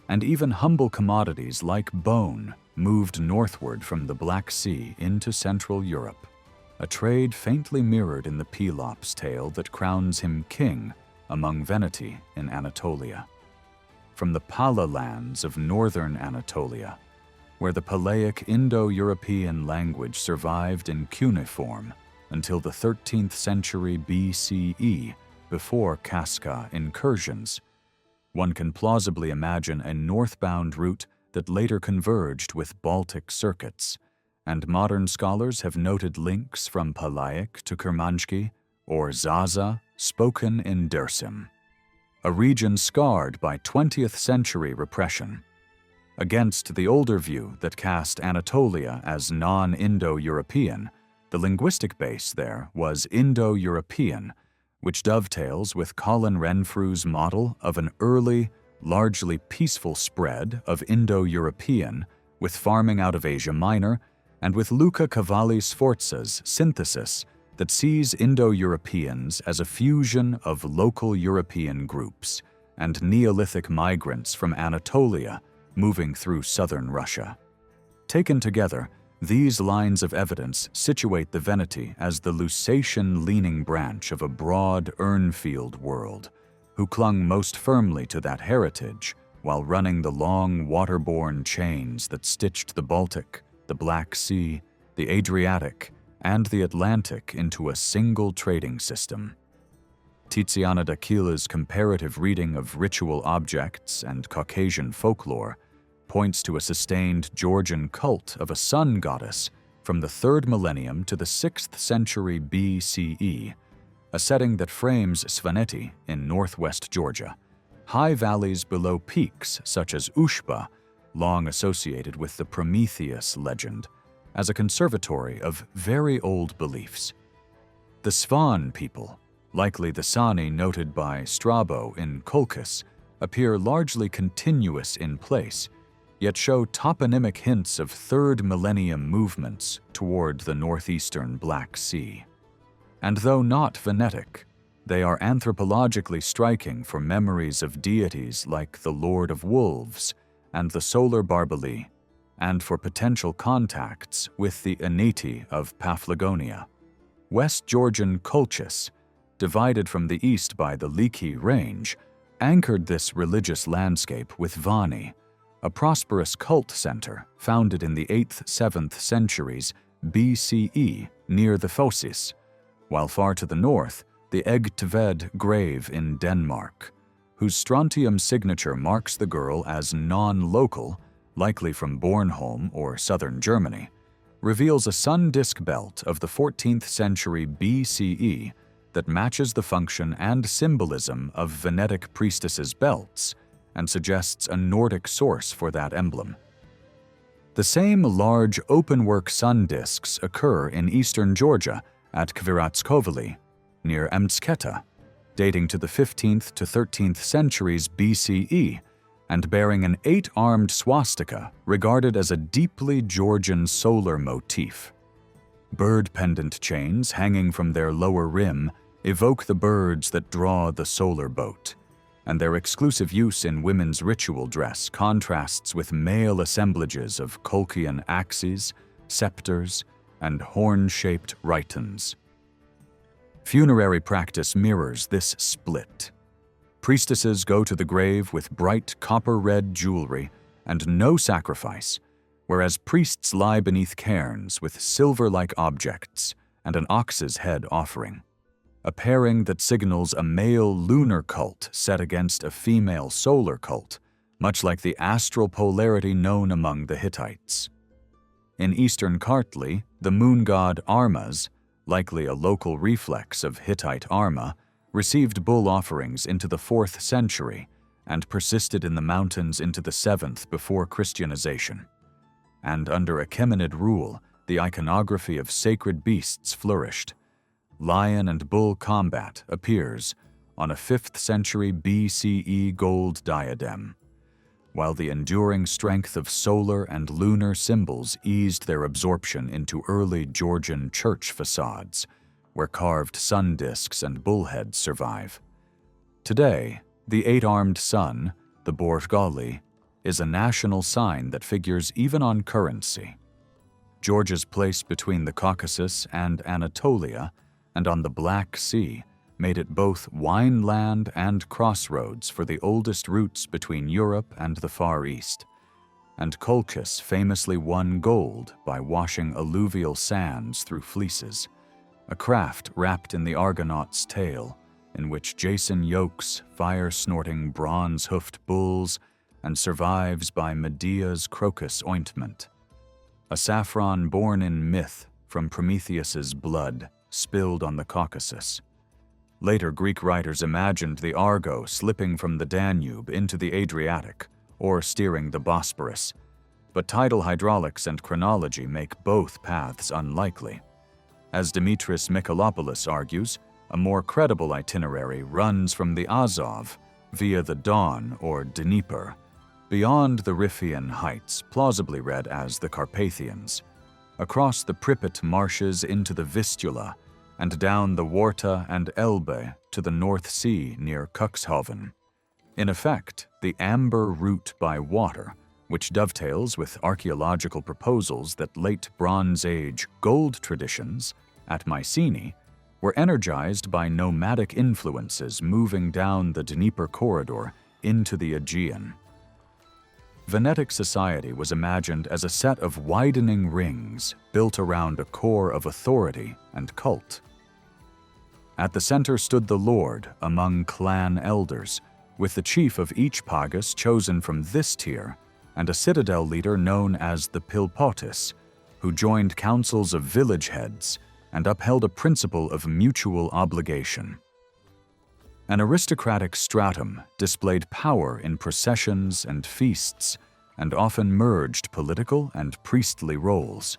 and even humble commodities like bone moved northward from the Black Sea into Central Europe, a trade faintly mirrored in the Pelops tale that crowns him king among Veneti in Anatolia. From the Pala lands of northern Anatolia, where the Palaic Indo-European language survived in cuneiform until the 13th century BCE, before Casca incursions, one can plausibly imagine a northbound route that later converged with Baltic circuits, and modern scholars have noted links from Palaic to Kermanshki or Zaza spoken in Dersim, a region scarred by 20th century repression. Against the older view that cast Anatolia as non-Indo-European, the linguistic base there was Indo-European, which dovetails with Colin Renfrew's model of an early, largely peaceful spread of Indo-European with farming out of Asia Minor, and with Luca Cavalli Sforza's synthesis that sees Indo-Europeans as a fusion of local European groups and Neolithic migrants from Anatolia moving through southern Russia. Taken together, these lines of evidence situate the Veneti as the Lusatian-leaning branch of a broad Urnfield world, who clung most firmly to that heritage while running the long waterborne chains that stitched the Baltic, the Black Sea, the Adriatic, and the Atlantic into a single trading system. Tiziana d'Aquila's comparative reading of ritual objects and Caucasian folklore points to a sustained Georgian cult of a sun goddess from the 3rd millennium to the 6th century BCE, a setting that frames Svaneti in northwest Georgia, high valleys below peaks such as Ushba, long associated with the Prometheus legend, as a conservatory of very old beliefs. The Svan people, likely the Sani noted by Strabo in Colchis, appear largely continuous in place, yet show toponymic hints of 3rd millennium movements toward the northeastern Black Sea. And though not Venetic, they are anthropologically striking for memories of deities like the Lord of Wolves and the Solar Barbali, and for potential contacts with the Eneti of Paphlagonia. West Georgian Colchis, divided from the east by the Liki Range, anchored this religious landscape with Vani, a prosperous cult center founded in the 8th–7th centuries BCE near the Phocis, while far to the north, the Egtved grave in Denmark, whose strontium signature marks the girl as non-local, likely from Bornholm or southern Germany, reveals a sun disk belt of the 14th century BCE that matches the function and symbolism of Venetic priestesses' belts and suggests a Nordic source for that emblem. The same large openwork sun disks occur in eastern Georgia at Kviratskhoveli, near Emtsketa, dating to the 15th to 13th centuries BCE, and bearing an 8-armed swastika regarded as a deeply Georgian solar motif. Bird pendant chains hanging from their lower rim evoke the birds that draw the solar boat, and their exclusive use in women's ritual dress contrasts with male assemblages of Colchian axes, scepters, and horn-shaped rhytons. Funerary practice mirrors this split. Priestesses go to the grave with bright copper-red jewelry and no sacrifice, whereas priests lie beneath cairns with silver-like objects and an ox's head offering, a pairing that signals a male lunar cult set against a female solar cult, much like the astral polarity known among the Hittites. In eastern Kartli, the moon god Armas, likely a local reflex of Hittite Arma, received bull offerings into the 4th century and persisted in the mountains into the 7th before Christianization. And under Achaemenid rule, the iconography of sacred beasts flourished. Lion and bull combat appears on a 5th century BCE gold diadem, while the enduring strength of solar and lunar symbols eased their absorption into early Georgian church facades, where carved sun disks and bullheads survive. Today, the 8-armed sun, the Borgali, is a national sign that figures even on currency. Georgia's place between the Caucasus and Anatolia, and on the Black Sea, made it both wine land and crossroads for the oldest routes between Europe and the Far East. And Colchis famously won gold by washing alluvial sands through fleeces, a craft wrapped in the Argonaut's tail, in which Jason yokes fire-snorting bronze-hoofed bulls and survives by Medea's crocus ointment, a saffron born in myth from Prometheus's blood spilled on the Caucasus. Later Greek writers imagined the Argo slipping from the Danube into the Adriatic, or steering the Bosporus, but tidal hydraulics and chronology make both paths unlikely. As Dimitris Michalopoulos argues, a more credible itinerary runs from the Azov via the Don or Dnieper, beyond the Riphean heights, plausibly read as the Carpathians, across the Pripyat marshes into the Vistula, and down the Warta and Elbe to the North Sea near Cuxhaven. In effect, the amber route by water, which dovetails with archaeological proposals that late Bronze Age gold traditions at Mycenae were energized by nomadic influences moving down the Dnieper corridor into the Aegean. Venetic society was imagined as a set of widening rings built around a core of authority and cult. At the center stood the lord among clan elders, with the chief of each pagus chosen from this tier and a citadel leader known as the Pilpotis, who joined councils of village heads and upheld a principle of mutual obligation. An aristocratic stratum displayed power in processions and feasts and often merged political and priestly roles.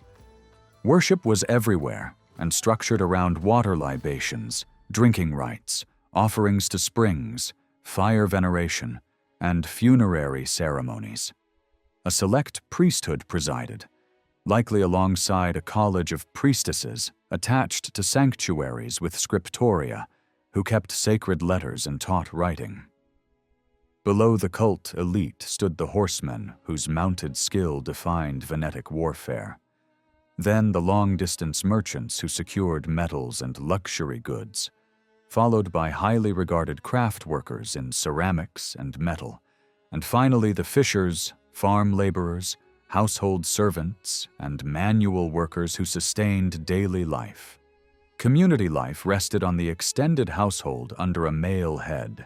Worship was everywhere and structured around water libations, drinking rites, offerings to springs, fire veneration, and funerary ceremonies. A select priesthood presided, likely alongside a college of priestesses attached to sanctuaries with scriptoria, who kept sacred letters and taught writing. Below the cult elite stood the horsemen whose mounted skill defined Venetic warfare. Then the long-distance merchants who secured metals and luxury goods, followed by highly regarded craft workers in ceramics and metal, and finally the fishers, farm laborers, household servants, and manual workers who sustained daily life. Community life rested on the extended household under a male head,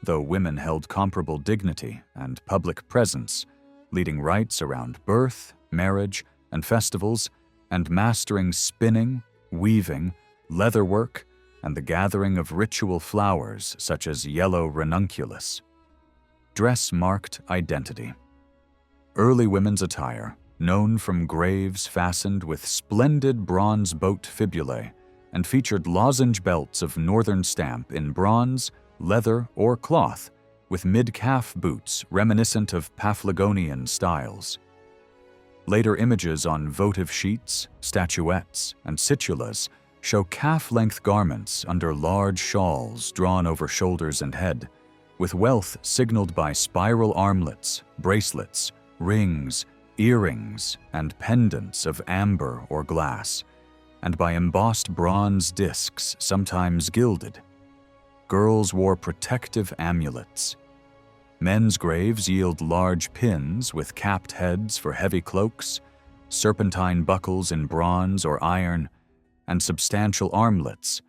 though women held comparable dignity and public presence, leading rites around birth, marriage, and festivals, and mastering spinning, weaving, leatherwork, and the gathering of ritual flowers such as yellow ranunculus. Dress marked identity. Early women's attire, known from graves fastened with splendid bronze boat fibulae, and featured lozenge belts of northern stamp in bronze, leather, or cloth, with mid-calf boots reminiscent of Paphlagonian styles. Later images on votive sheets, statuettes, and situlas show calf-length garments under large shawls drawn over shoulders and head, with wealth signaled by spiral armlets, bracelets, rings, earrings, and pendants of amber or glass, and by embossed bronze discs, sometimes gilded. Girls wore protective amulets. Men's graves yield large pins with capped heads for heavy cloaks, serpentine buckles in bronze or iron, and substantial armlets,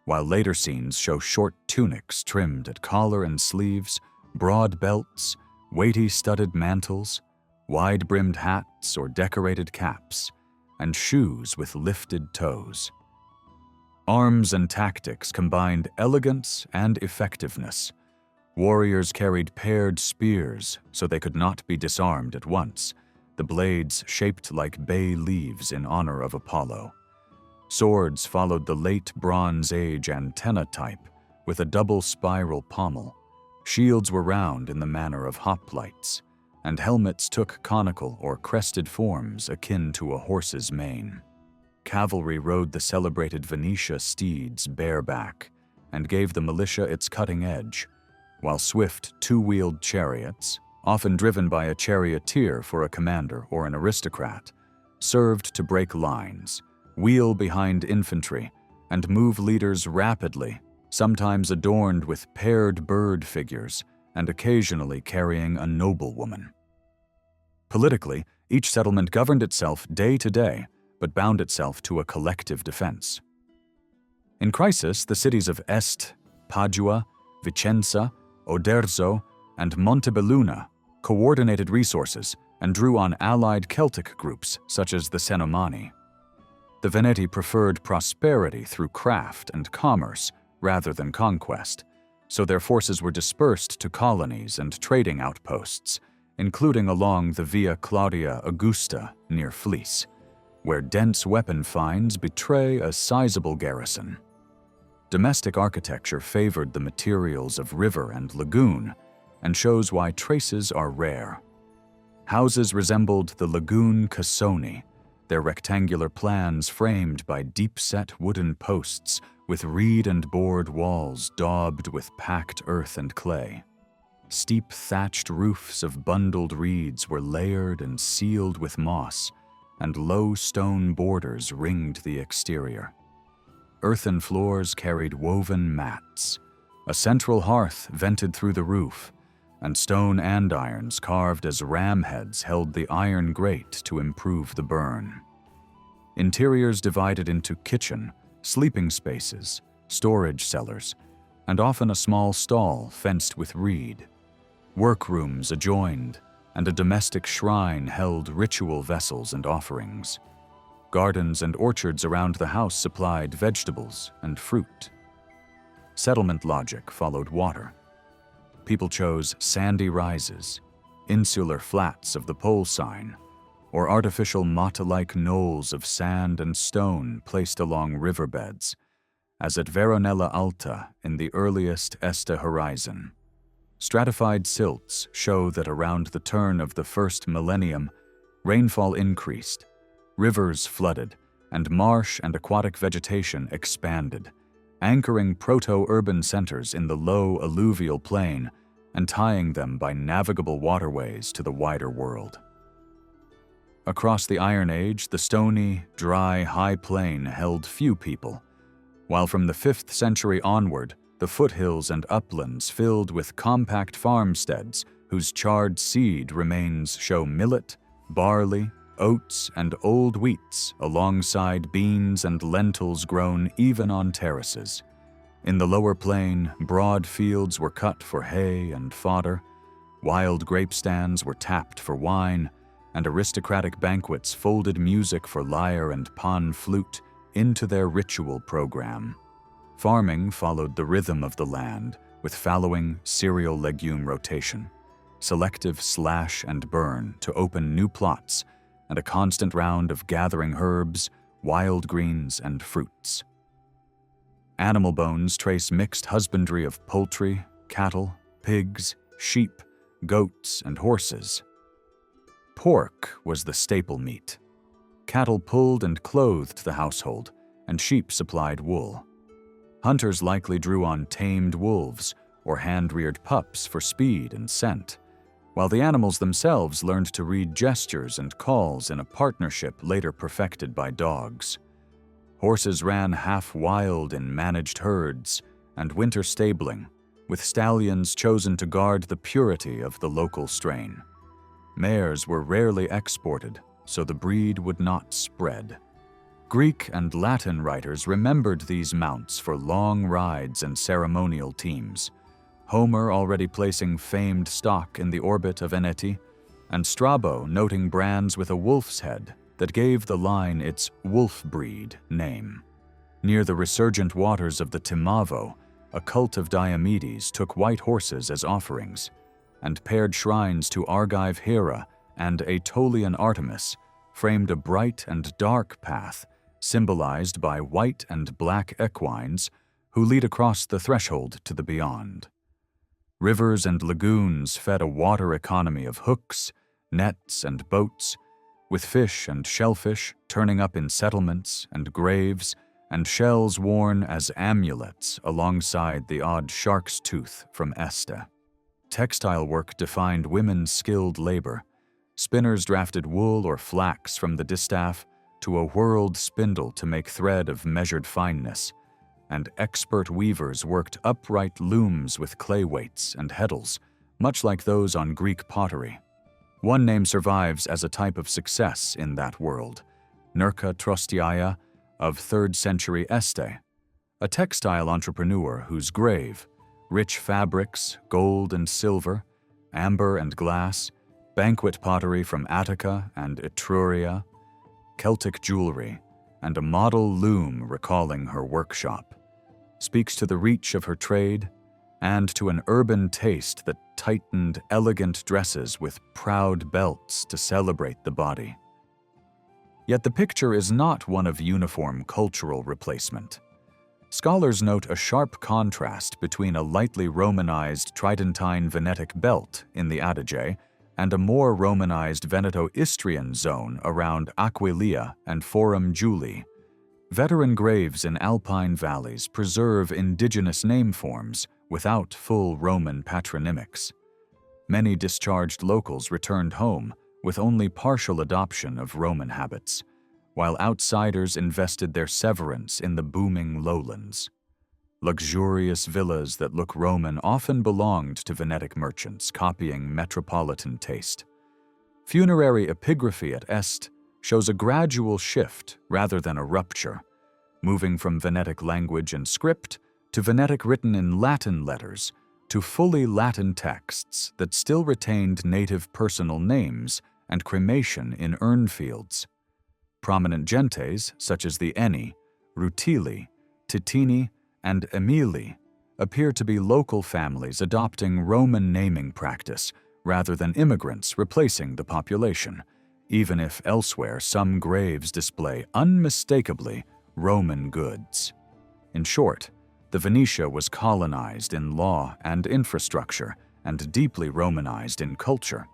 while later scenes show short tunics trimmed at collar and sleeves, broad belts, weighty studded mantles, wide-brimmed hats or decorated caps, and shoes with lifted toes. Arms and tactics combined elegance and effectiveness. Warriors carried paired spears so they could not be disarmed at once, the blades shaped like bay leaves in honor of Apollo. Swords followed the late Bronze Age antenna type with a double spiral pommel. Shields were round in the manner of hoplites, and helmets took conical or crested forms akin to a horse's mane. Cavalry rode the celebrated Venetia steeds bareback and gave the militia its cutting edge, while swift two-wheeled chariots, often driven by a charioteer for a commander or an aristocrat, served to break lines, wheel behind infantry, and move leaders rapidly, sometimes adorned with paired bird figures and occasionally carrying a noblewoman. Politically, each settlement governed itself day to day, but bound itself to a collective defense. In crisis, the cities of Est, Padua, Vicenza, Oderzo, and Montebelluna coordinated resources and drew on allied Celtic groups such as the Cenomani. The Veneti preferred prosperity through craft and commerce rather than conquest, so their forces were dispersed to colonies and trading outposts, including along the Via Claudia Augusta near Fleece, where dense weapon finds betray a sizable garrison. Domestic architecture favored the materials of river and lagoon, and shows why traces are rare. Houses resembled the lagoon cassoni, their rectangular plans framed by deep-set wooden posts with reed and board walls daubed with packed earth and clay. Steep thatched roofs of bundled reeds were layered and sealed with moss, and low stone borders ringed the exterior. Earthen floors carried woven mats. A central hearth vented through the roof, and stone andirons carved as ram heads held the iron grate to improve the burn. Interiors divided into kitchen, sleeping spaces, storage cellars, and often a small stall fenced with reed. Workrooms adjoined, and a domestic shrine held ritual vessels and offerings. Gardens and orchards around the house supplied vegetables and fruit. Settlement logic followed water. People chose sandy rises, insular flats of the pole sign, or artificial motta-like knolls of sand and stone placed along riverbeds, as at Veronella Alta in the earliest Este horizon. Stratified silts show that around the turn of the first millennium, rainfall increased, rivers flooded, and marsh and aquatic vegetation expanded, anchoring proto-urban centers in the low alluvial plain and tying them by navigable waterways to the wider world. Across the Iron Age, the stony, dry, high plain held few people, while from the 5th century onward, the foothills and uplands filled with compact farmsteads whose charred seed remains show millet, barley, oats, and old wheats alongside beans and lentils grown even on terraces. In the lower plain, broad fields were cut for hay and fodder, wild grape stands were tapped for wine, and aristocratic banquets folded music for lyre and pan flute into their ritual program. Farming followed the rhythm of the land with fallowing cereal legume rotation, selective slash and burn to open new plots, and a constant round of gathering herbs, wild greens, and fruits. Animal bones trace mixed husbandry of poultry, cattle, pigs, sheep, goats, and horses. Pork was the staple meat. Cattle pulled and clothed the household, and sheep supplied wool. Hunters likely drew on tamed wolves or hand-reared pups for speed and scent, while the animals themselves learned to read gestures and calls in a partnership later perfected by dogs. Horses ran half-wild in managed herds and winter stabling, with stallions chosen to guard the purity of the local strain. Mares were rarely exported, so the breed would not spread. Greek and Latin writers remembered these mounts for long rides and ceremonial teams, Homer already placing famed stock in the orbit of Veneti, and Strabo noting brands with a wolf's head that gave the line its wolf breed name. Near the resurgent waters of the Timavo, a cult of Diomedes took white horses as offerings, and paired shrines to Argive Hera and Aetolian Artemis framed a bright and dark path symbolized by white and black equines who lead across the threshold to the beyond. Rivers and lagoons fed a water economy of hooks, nets, and boats, with fish and shellfish turning up in settlements and graves, and shells worn as amulets alongside the odd shark's tooth from Este. Textile work defined women's skilled labor, Spinners drafted wool or flax from the distaff to a whirled spindle to make thread of measured fineness, and expert weavers worked upright looms with clay weights and heddles, much like those on Greek pottery. One name survives as a type of success in that world, Nurka Trostiaia of 3rd century Este, a textile entrepreneur whose grave, rich fabrics, gold and silver, amber and glass, banquet pottery from Attica and Etruria, Celtic jewelry, and a model loom recalling her workshop, speaks to the reach of her trade and to an urban taste that tightened elegant dresses with proud belts to celebrate the body. Yet the picture is not one of uniform cultural replacement. Scholars note a sharp contrast between a lightly Romanized Tridentine Venetic belt in the Adige and a more Romanized Veneto-Istrian zone around Aquileia and Forum Julii. Veteran graves in alpine valleys preserve indigenous name forms without full Roman patronymics. Many discharged locals returned home with only partial adoption of Roman habits, while outsiders invested their severance in the booming lowlands. Luxurious villas that look Roman often belonged to Venetic merchants copying metropolitan taste. Funerary epigraphy at Est shows a gradual shift rather than a rupture, moving from Venetic language and script to Venetic written in Latin letters to fully Latin texts that still retained native personal names and cremation in urn fields. Prominent gentes, such as the Eni, Rutili, Titini, and Emili, appear to be local families adopting Roman naming practice rather than immigrants replacing the population, even if elsewhere some graves display unmistakably Roman goods. In short, the Venetia was colonized in law and infrastructure and deeply Romanized in culture,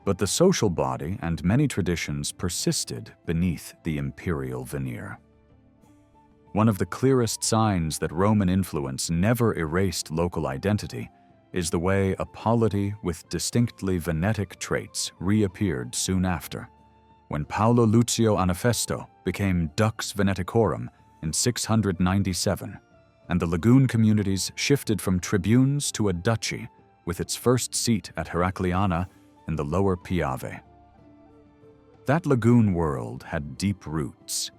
but the social body and many traditions persisted beneath the imperial veneer. One of the clearest signs that Roman influence never erased local identity is the way a polity with distinctly Venetic traits reappeared soon after, when Paolo Lucio Anafesto became Dux Veneticorum in 697, and the lagoon communities shifted from tribunes to a duchy with its first seat at Heracliana in the lower Piave. That lagoon world had deep roots.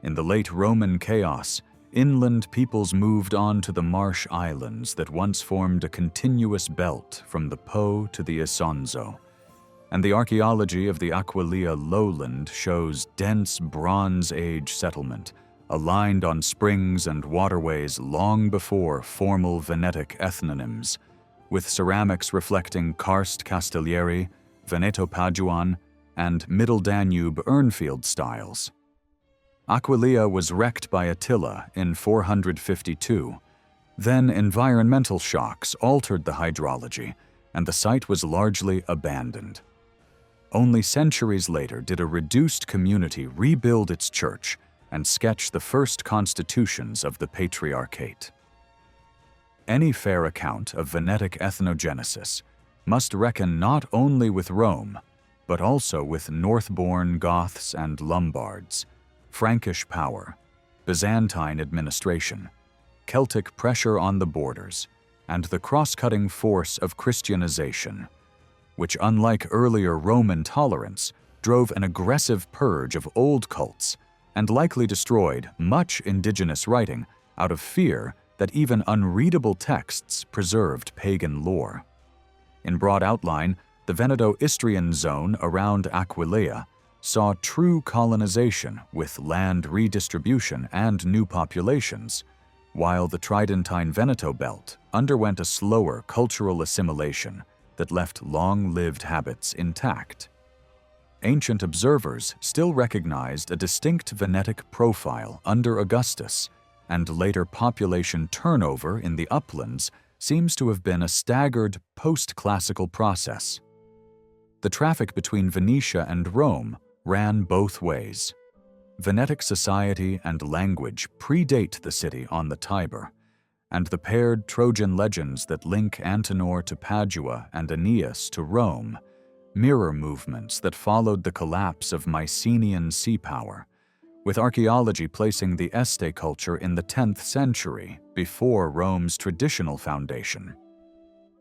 In the late Roman chaos, inland peoples moved on to the marsh islands that once formed a continuous belt from the Po to the Isonzo, and the archaeology of the Aquileia lowland shows dense Bronze Age settlement aligned on springs and waterways long before formal Venetic ethnonyms, with ceramics reflecting karst Castiglieri, Veneto-Paduan, and Middle Danube Urnfield styles. Aquileia was wrecked by Attila in 452. Then environmental shocks altered the hydrology, and the site was largely abandoned. Only centuries later did a reduced community rebuild its church and sketch the first constitutions of the Patriarchate. Any fair account of Venetic ethnogenesis must reckon not only with Rome, but also with Northborn Goths and Lombards, Frankish power, Byzantine administration, Celtic pressure on the borders, and the cross-cutting force of Christianization, which, unlike earlier Roman tolerance, drove an aggressive purge of old cults and likely destroyed much indigenous writing out of fear that even unreadable texts preserved pagan lore. In broad outline, the Veneto-Istrian zone around Aquileia saw true colonization with land redistribution and new populations, while the Tridentine Veneto belt underwent a slower cultural assimilation that left long-lived habits intact. Ancient observers still recognized a distinct Venetic profile under Augustus, and later population turnover in the uplands seems to have been a staggered post-classical process. The traffic between Venetia and Rome ran both ways. Venetic society and language predate the city on the Tiber, and the paired Trojan legends that link Antenor to Padua and Aeneas to Rome mirror movements that followed the collapse of Mycenaean sea power, with archaeology placing the Este culture in the 10th century before Rome's traditional foundation.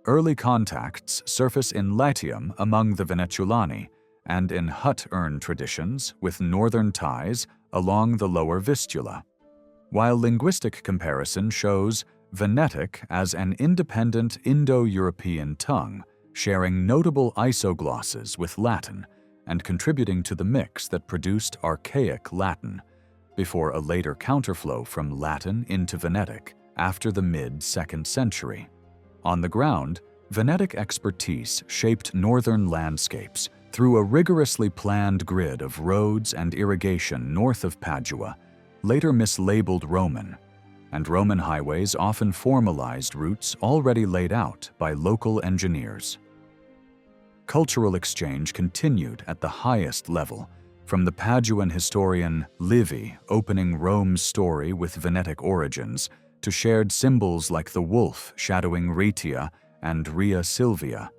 Early contacts surface in Latium among the Venetulani and in hut-urn traditions with northern ties along the lower Vistula, while linguistic comparison shows Venetic as an independent Indo-European tongue, sharing notable isoglosses with Latin and contributing to the mix that produced archaic Latin, before a later counterflow from Latin into Venetic after the mid-2nd century. On the ground, Venetic expertise shaped northern landscapes through a rigorously planned grid of roads and irrigation north of Padua, later mislabeled Roman, and Roman highways often formalized routes already laid out by local engineers. Cultural exchange continued at the highest level, from the Paduan historian Livy opening Rome's story with Venetic origins to shared symbols like the wolf shadowing Rhaetia and Rhea Silvia,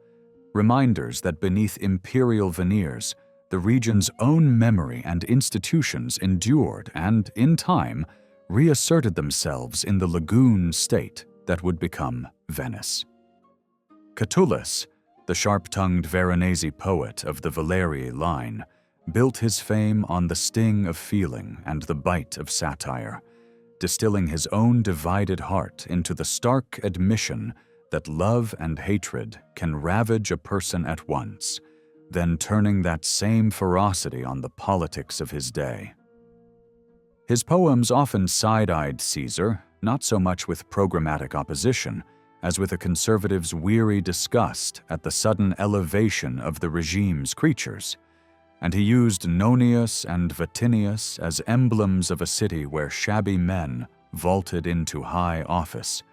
reminders that beneath imperial veneers, the region's own memory and institutions endured and, in time, reasserted themselves in the lagoon state that would become Venice. Catullus, the sharp-tongued Veronese poet of the Valerii line, built his fame on the sting of feeling and the bite of satire, distilling his own divided heart into the stark admission that love and hatred can ravage a person at once, then turning that same ferocity on the politics of his day. His poems often side-eyed Caesar, not so much with programmatic opposition, as with a conservative's weary disgust at the sudden elevation of the regime's creatures, and he used Nonius and Vatinius as emblems of a city where shabby men vaulted into high office,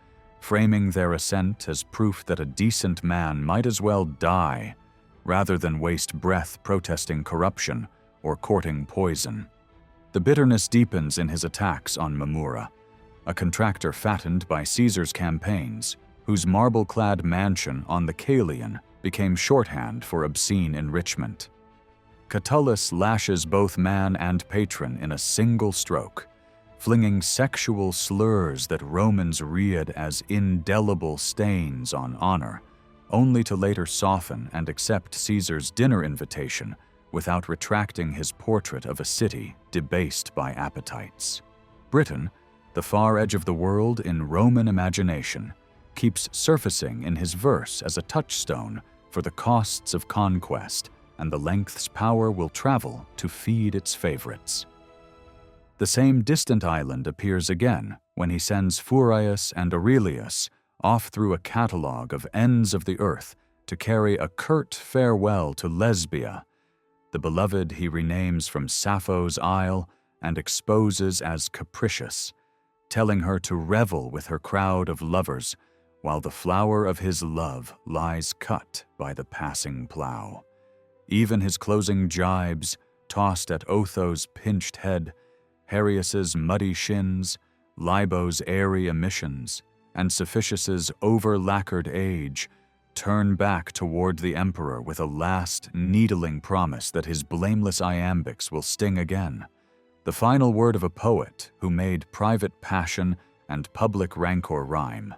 framing their ascent as proof that a decent man might as well die rather than waste breath protesting corruption or courting poison. The bitterness deepens in his attacks on Mamurra, a contractor fattened by Caesar's campaigns, whose marble-clad mansion on the Caelian became shorthand for obscene enrichment. Catullus lashes both man and patron in a single stroke, flinging sexual slurs that Romans read as indelible stains on honor, only to later soften and accept Caesar's dinner invitation without retracting his portrait of a city debased by appetites. Britain, the far edge of the world in Roman imagination, keeps surfacing in his verse as a touchstone for the costs of conquest and the lengths power will travel to feed its favorites. The same distant island appears again when he sends Furius and Aurelius off through a catalogue of ends of the earth to carry a curt farewell to Lesbia, the beloved he renames from Sappho's isle and exposes as capricious, telling her to revel with her crowd of lovers while the flower of his love lies cut by the passing plough. Even his closing jibes, tossed at Otho's pinched head, Harius's muddy shins, Libo's airy emissions, and Cephissus's over-lacquered age, turn back toward the emperor with a last, needling promise that his blameless iambics will sting again, the final word of a poet who made private passion and public rancor rhyme.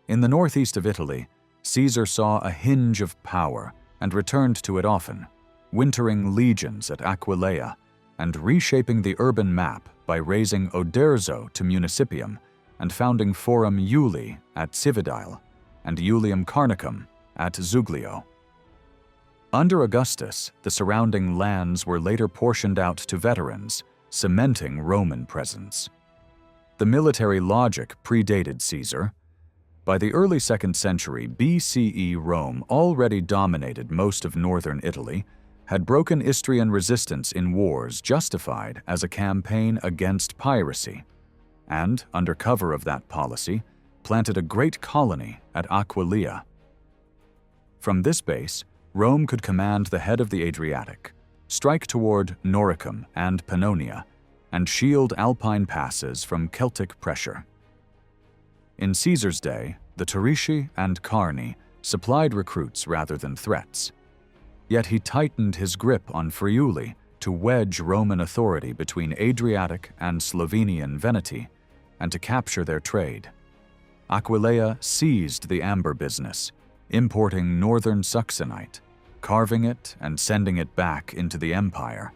In the northeast of Italy, Caesar saw a hinge of power and returned to it often, wintering legions at Aquileia and reshaping the urban map by raising Oderzo to municipium and founding Forum Iuli at Cividale and Iulium Carnicum at Zuglio. Under Augustus, the surrounding lands were later portioned out to veterans, cementing Roman presence. The military logic predated Caesar. By the early 2nd century BCE, Rome already dominated most of northern Italy, had broken Istrian resistance in wars justified as a campaign against piracy, and, under cover of that policy, planted a great colony at Aquileia. From this base, Rome could command the head of the Adriatic, strike toward Noricum and Pannonia, and shield Alpine passes from Celtic pressure. In Caesar's day, the Tarici and Carni supplied recruits rather than threats. Yet he tightened his grip on Friuli to wedge Roman authority between Adriatic and Slovenian Veneti and to capture their trade. Aquileia seized the amber business, importing northern Saxonite, carving it and sending it back into the empire,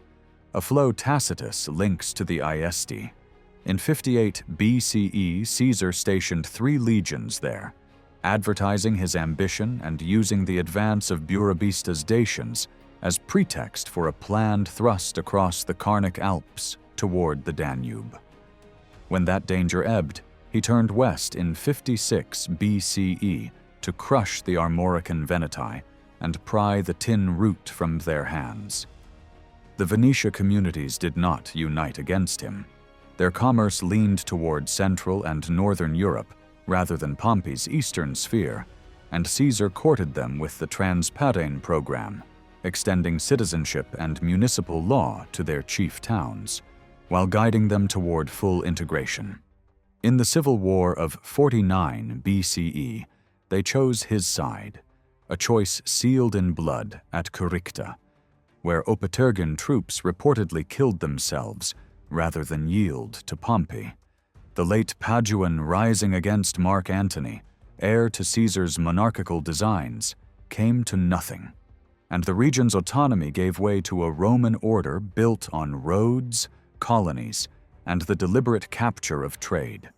a flow Tacitus links to the Iesti. In 58 BCE, Caesar stationed 3 legions there, advertising his ambition and using the advance of Burebista's Dacians as pretext for a planned thrust across the Carnic Alps toward the Danube. When that danger ebbed, he turned west in 56 BCE to crush the Armorican Veneti and pry the tin root from their hands. The Venetia communities did not unite against him. Their commerce leaned toward Central and Northern Europe rather than Pompey's eastern sphere, and Caesar courted them with the Transpatane program, extending citizenship and municipal law to their chief towns, while guiding them toward full integration. In the civil war of 49 BCE, they chose his side, a choice sealed in blood at Curicta, where Opitergan troops reportedly killed themselves rather than yield to Pompey. The late Paduan rising against Mark Antony, heir to Caesar's monarchical designs, came to nothing, and the region's autonomy gave way to a Roman order built on roads, colonies, and the deliberate capture of trade.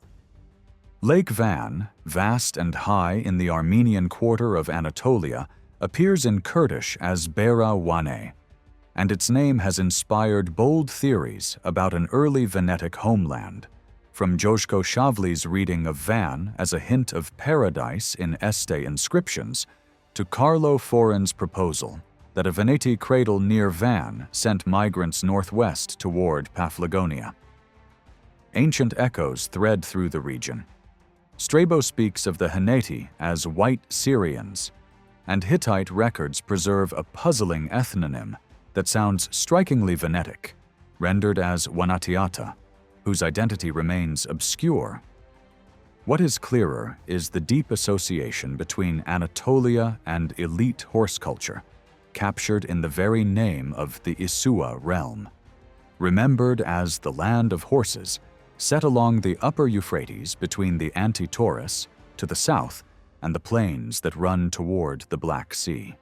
Lake Van, vast and high in the Armenian quarter of Anatolia, appears in Kurdish as Bera Wane, and its name has inspired bold theories about an early Venetic homeland, from Joško Šavli's reading of Van as a hint of paradise in Este inscriptions, to Carlo Forin's proposal that a Veneti cradle near Van sent migrants northwest toward Paphlagonia. Ancient echoes thread through the region. Strabo speaks of the Henneti as white Syrians, and Hittite records preserve a puzzling ethnonym that sounds strikingly Venetic, rendered as Wanatiata, whose identity remains obscure. What is clearer is the deep association between Anatolia and elite horse culture, captured in the very name of the Isua realm. Remembered as the land of horses, set along the upper Euphrates between the Anti-Taurus to the south and the plains that run toward the Black Sea.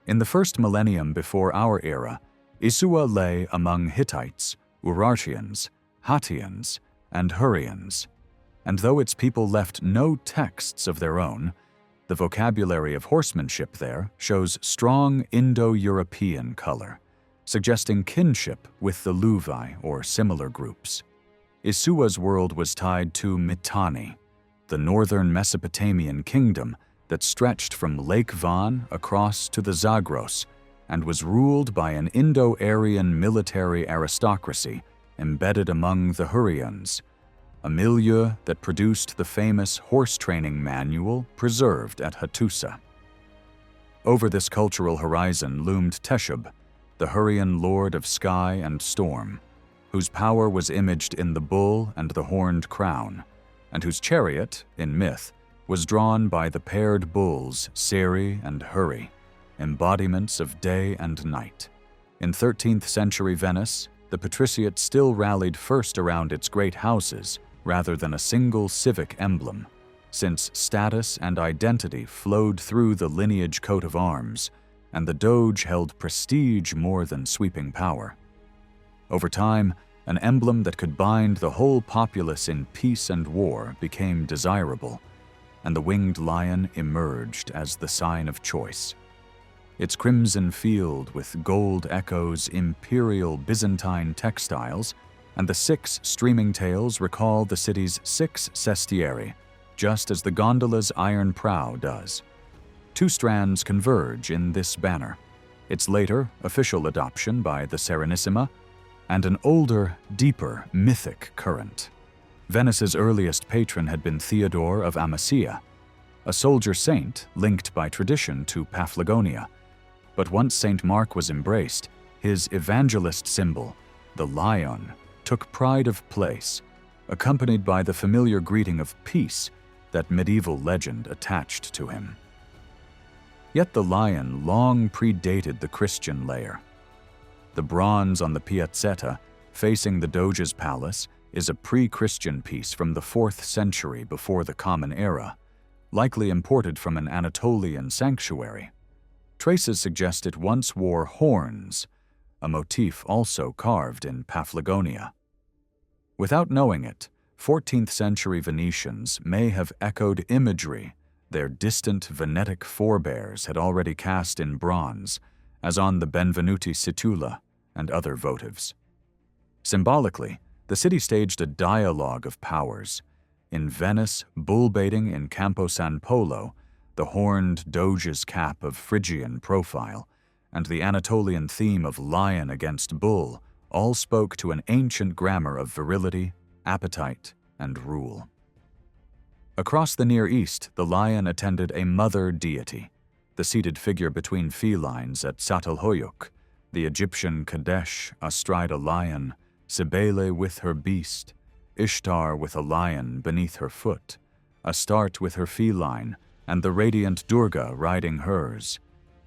In the first millennium before our era, Isua lay among Hittites, Urartians, Hattians, and Hurrians, and though its people left no texts of their own, the vocabulary of horsemanship there shows strong Indo-European color, suggesting kinship with the Luvi or similar groups. Isua's world was tied to Mitanni, the northern Mesopotamian kingdom that stretched from Lake Van across to the Zagros and was ruled by an Indo-Aryan military aristocracy embedded among the Hurrians, a milieu that produced the famous horse training manual preserved at Hattusa. Over this cultural horizon loomed Teshub, the Hurrian lord of sky and storm, whose power was imaged in the bull and the horned crown, and whose chariot, in myth, was drawn by the paired bulls Seri and Hurri, embodiments of day and night. In 13th century Venice, the patriciate still rallied first around its great houses rather than a single civic emblem, since status and identity flowed through the lineage coat of arms, and the doge held prestige more than sweeping power. Over time, an emblem that could bind the whole populace in peace and war became desirable, and the winged lion emerged as the sign of choice. Its crimson field with gold echoes imperial Byzantine textiles, and the 6 streaming tails recall the city's 6 sestieri, just as the gondola's iron prow does. 2 strands converge in this banner, its later official adoption by the Serenissima, and an older, deeper, mythic current. Venice's earliest patron had been Theodore of Amasya, a soldier saint linked by tradition to Paphlagonia. But once St. Mark was embraced, his evangelist symbol, the lion, took pride of place, accompanied by the familiar greeting of peace that medieval legend attached to him. Yet the lion long predated the Christian layer. The bronze on the Piazzetta, facing the Doge's palace, is a pre-Christian piece from the 4th century before the Common Era, likely imported from an Anatolian sanctuary. Traces suggest it once wore horns, a motif also carved in Paphlagonia. Without knowing it, 14th century Venetians may have echoed imagery their distant Venetic forebears had already cast in bronze, as on the Benvenuti Situla and other votives. Symbolically, the city staged a dialogue of powers. In Venice, bull baiting in Campo San Polo, the horned Doge's cap of Phrygian profile, and the Anatolian theme of lion against bull all spoke to an ancient grammar of virility, appetite, and rule. Across the Near East, the lion attended a mother deity, the seated figure between felines at Çatalhöyük, the Egyptian Kadesh astride a lion, Cybele with her beast, Ishtar with a lion beneath her foot, Astarte with her feline, and the radiant Durga riding hers.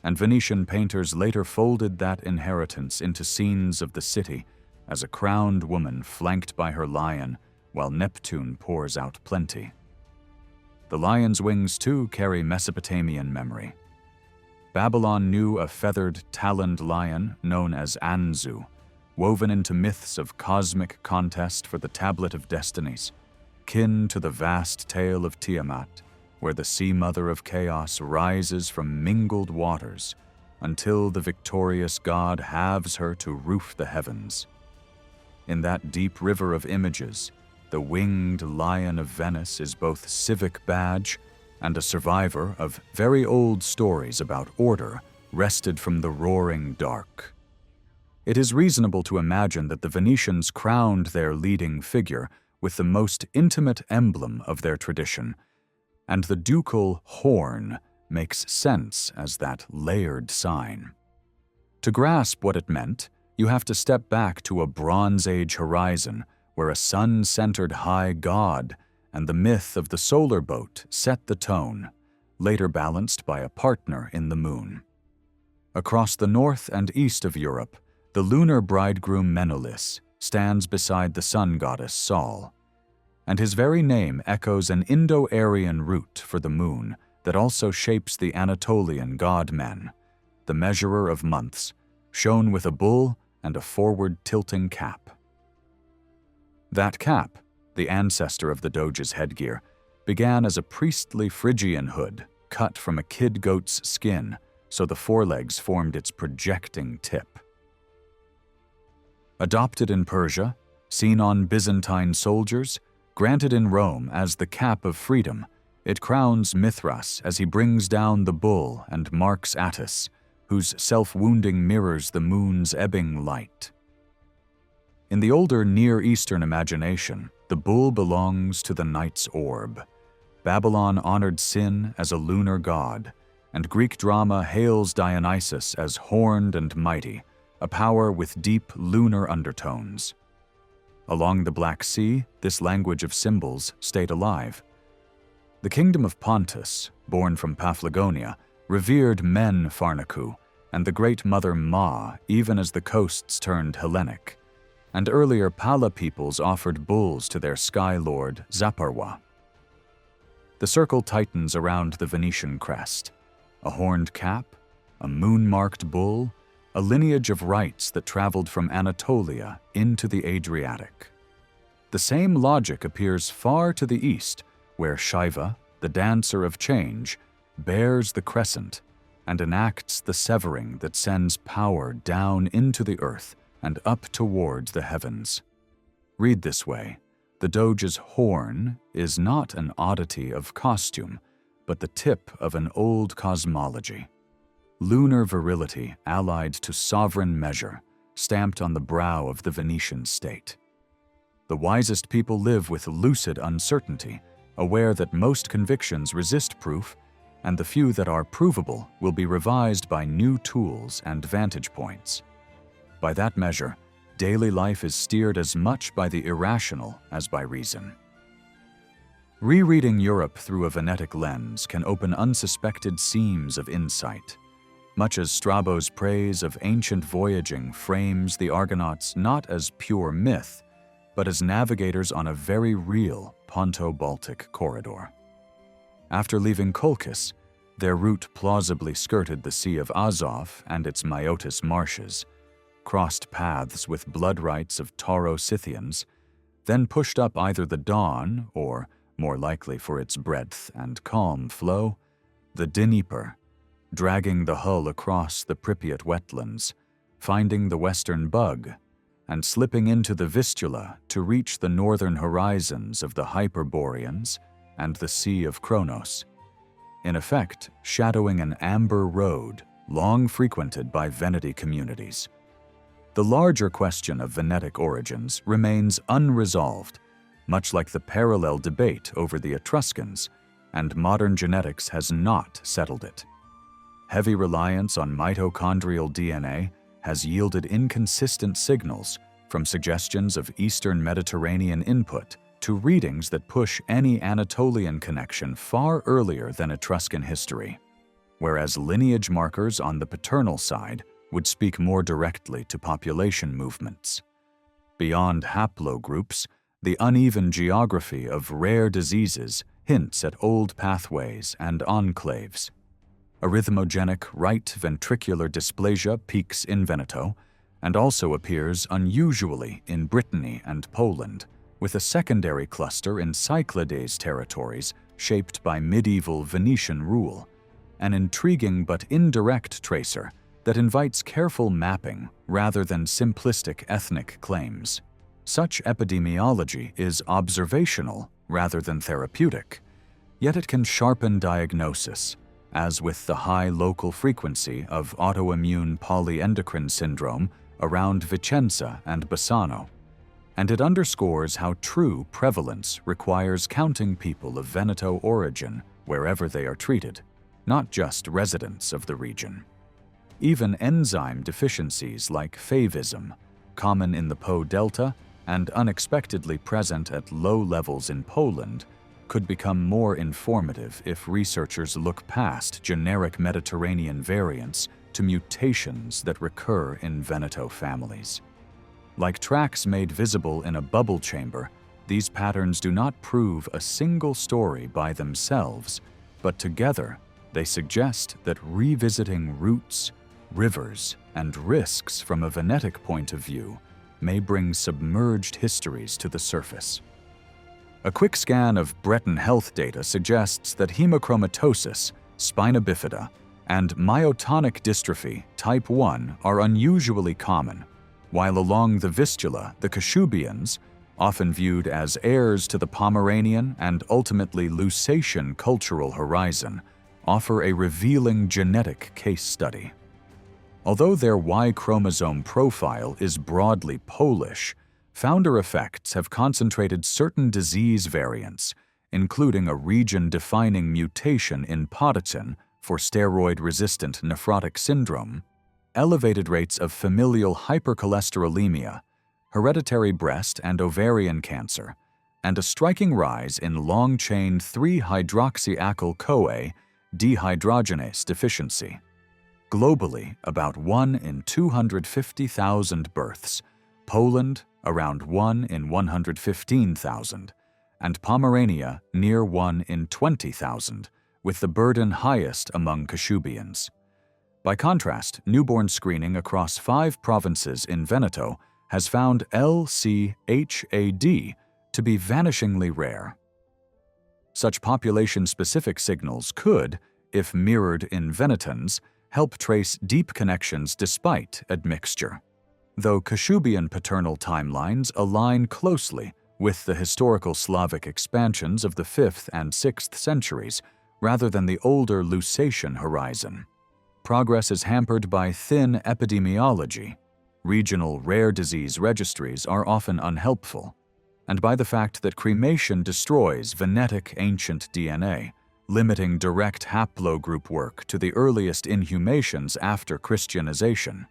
And Venetian painters later folded that inheritance into scenes of the city as a crowned woman flanked by her lion while Neptune pours out plenty. The lion's wings, too, carry Mesopotamian memory. Babylon knew a feathered, taloned lion known as Anzu, woven into myths of cosmic contest for the Tablet of Destinies, kin to the vast tale of Tiamat, where the sea-mother of chaos rises from mingled waters until the victorious god halves her to roof the heavens. In that deep river of images, the winged lion of Venice is both civic badge and a survivor of very old stories about order wrested from the roaring dark. It is reasonable to imagine that the Venetians crowned their leading figure with the most intimate emblem of their tradition, and the ducal horn makes sense as that layered sign. To grasp what it meant, you have to step back to a Bronze Age horizon where a sun-centered high god and the myth of the solar boat set the tone, later balanced by a partner in the moon. Across the north and east of Europe, the lunar bridegroom Menelaus stands beside the sun goddess Sol, and his very name echoes an Indo-Aryan root for the moon that also shapes the Anatolian god-men, the measurer of months, shown with a bull and a forward-tilting cap. That cap, the ancestor of the Doge's headgear, began as a priestly Phrygian hood cut from a kid goat's skin so the forelegs formed its projecting tip. Adopted in Persia, seen on Byzantine soldiers, granted in Rome as the cap of freedom, it crowns Mithras as he brings down the bull and marks Attis, whose self-wounding mirrors the moon's ebbing light. In the older Near Eastern imagination, the bull belongs to the night's orb. Babylon honored Sin as a lunar god, and Greek drama hails Dionysus as horned and mighty, a power with deep lunar undertones. Along the Black Sea, this language of symbols stayed alive. The kingdom of Pontus, born from Paphlagonia, revered Men Pharnaku and the great mother Ma even as the coasts turned Hellenic, and earlier Pala peoples offered bulls to their sky lord Zaparwa. The circle tightens around the Venetian crest, a horned cap, a moon-marked bull, a lineage of rites that traveled from Anatolia into the Adriatic. The same logic appears far to the east, where Shiva, the dancer of change, bears the crescent and enacts the severing that sends power down into the earth and up towards the heavens. Read this way: the Doge's horn is not an oddity of costume, but the tip of an old cosmology. Lunar virility allied to sovereign measure, stamped on the brow of the Venetian state. The wisest people live with lucid uncertainty, aware that most convictions resist proof, and the few that are provable will be revised by new tools and vantage points. By that measure, daily life is steered as much by the irrational as by reason. Rereading Europe through a Venetic lens can open unsuspected seams of insight, much as Strabo's praise of ancient voyaging frames the Argonauts not as pure myth, but as navigators on a very real Ponto-Baltic corridor. After leaving Colchis, their route plausibly skirted the Sea of Azov and its Myotis marshes, crossed paths with blood rites of Tauro-Scythians, then pushed up either the Don or, more likely for its breadth and calm flow, the Dnieper, dragging the hull across the Pripyat wetlands, finding the western Bug, and slipping into the Vistula to reach the northern horizons of the Hyperboreans and the Sea of Kronos, in effect shadowing an amber road long frequented by Veneti communities. The larger question of Venetic origins remains unresolved, much like the parallel debate over the Etruscans, and modern genetics has not settled it. Heavy reliance on mitochondrial DNA has yielded inconsistent signals, from suggestions of Eastern Mediterranean input to readings that push any Anatolian connection far earlier than Etruscan history, whereas lineage markers on the paternal side would speak more directly to population movements. Beyond haplogroups, the uneven geography of rare diseases hints at old pathways and enclaves. Arrhythmogenic right ventricular dysplasia peaks in Veneto and also appears unusually in Brittany and Poland, with a secondary cluster in Cyclades territories shaped by medieval Venetian rule, an intriguing but indirect tracer that invites careful mapping rather than simplistic ethnic claims. Such epidemiology is observational rather than therapeutic, yet it can sharpen diagnosis, as with the high local frequency of autoimmune polyendocrine syndrome around Vicenza and Bassano, and it underscores how true prevalence requires counting people of Veneto origin wherever they are treated, not just residents of the region. Even enzyme deficiencies like favism, common in the Po Delta and unexpectedly present at low levels in Poland, could become more informative if researchers look past generic Mediterranean variants to mutations that recur in Veneto families. Like tracks made visible in a bubble chamber, these patterns do not prove a single story by themselves, but together they suggest that revisiting roots, rivers, and risks from a Venetic point of view may bring submerged histories to the surface. A quick scan of Breton health data suggests that hemochromatosis, spina bifida, and myotonic dystrophy type 1 are unusually common, while along the Vistula, the Kashubians, often viewed as heirs to the Pomeranian and ultimately Lusatian cultural horizon, offer a revealing genetic case study. Although their Y chromosome profile is broadly Polish, founder effects have concentrated certain disease variants, including a region-defining mutation in podatin for steroid-resistant nephrotic syndrome, elevated rates of familial hypercholesterolemia, hereditary breast and ovarian cancer, and a striking rise in long-chain 3-hydroxyacyl-CoA dehydrogenase deficiency. Globally, about 1 in 250,000 births, Poland around 1 in 115,000, and Pomerania near 1 in 20,000, with the burden highest among Kashubians. By contrast, newborn screening across 5 provinces in Veneto has found LCHAD to be vanishingly rare. Such population-specific signals could, if mirrored in Venetans, help trace deep connections despite admixture, though Kashubian paternal timelines align closely with the historical Slavic expansions of the 5th and 6th centuries rather than the older Lusatian horizon. Progress is hampered by thin epidemiology. Regional rare disease registries are often unhelpful, and by the fact that cremation destroys Venetic ancient DNA, limiting direct haplogroup work to the earliest inhumations after Christianization.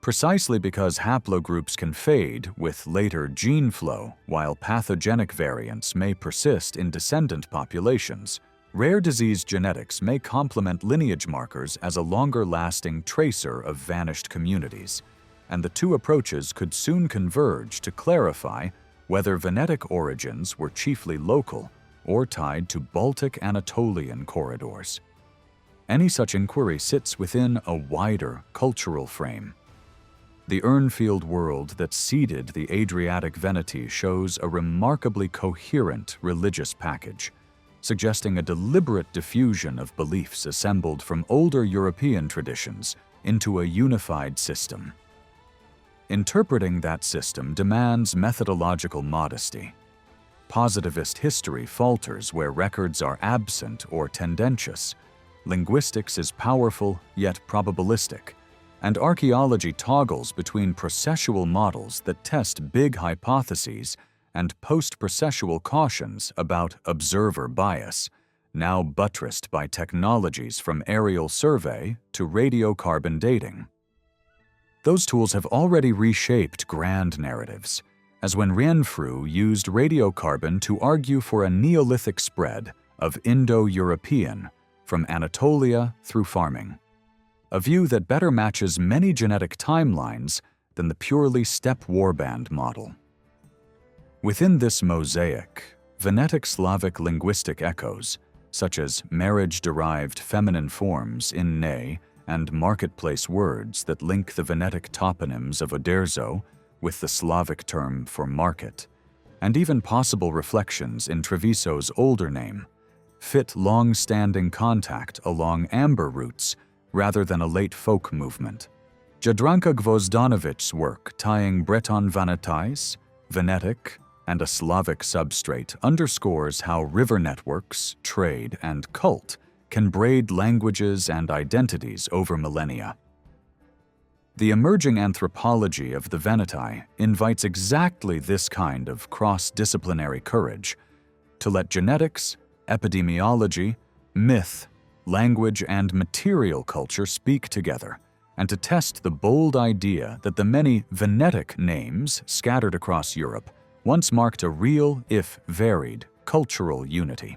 Precisely because haplogroups can fade with later gene flow, while pathogenic variants may persist in descendant populations, rare disease genetics may complement lineage markers as a longer-lasting tracer of vanished communities, and the two approaches could soon converge to clarify whether Venetic origins were chiefly local or tied to Baltic Anatolian corridors. Any such inquiry sits within a wider cultural frame. The Urnfield world that seeded the Adriatic Veneti shows a remarkably coherent religious package, suggesting a deliberate diffusion of beliefs assembled from older European traditions into a unified system. Interpreting that system demands methodological modesty. Positivist history falters where records are absent or tendentious. Linguistics is powerful yet probabilistic, and archaeology toggles between processual models that test big hypotheses and post-processual cautions about observer bias, now buttressed by technologies from aerial survey to radiocarbon dating. Those tools have already reshaped grand narratives, as when Renfrew used radiocarbon to argue for a Neolithic spread of Indo-European from Anatolia through farming, a view that better matches many genetic timelines than the purely steppe warband model. Within this mosaic, Venetic Slavic linguistic echoes, such as marriage-derived feminine forms in ne and marketplace words that link the Venetic toponyms of Oderzo with the Slavic term for market, and even possible reflections in Treviso's older name, fit long-standing contact along amber routes rather than a late folk movement. Jadranka Gvozdanovich's work tying Breton Venetais, Venetic, and a Slavic substrate underscores how river networks, trade, and cult can braid languages and identities over millennia. The emerging anthropology of the Veneti invites exactly this kind of cross-disciplinary courage to let genetics, epidemiology, myth, language, and material culture speak together, and to test the bold idea that the many Venetic names scattered across Europe once marked a real, if varied, cultural unity.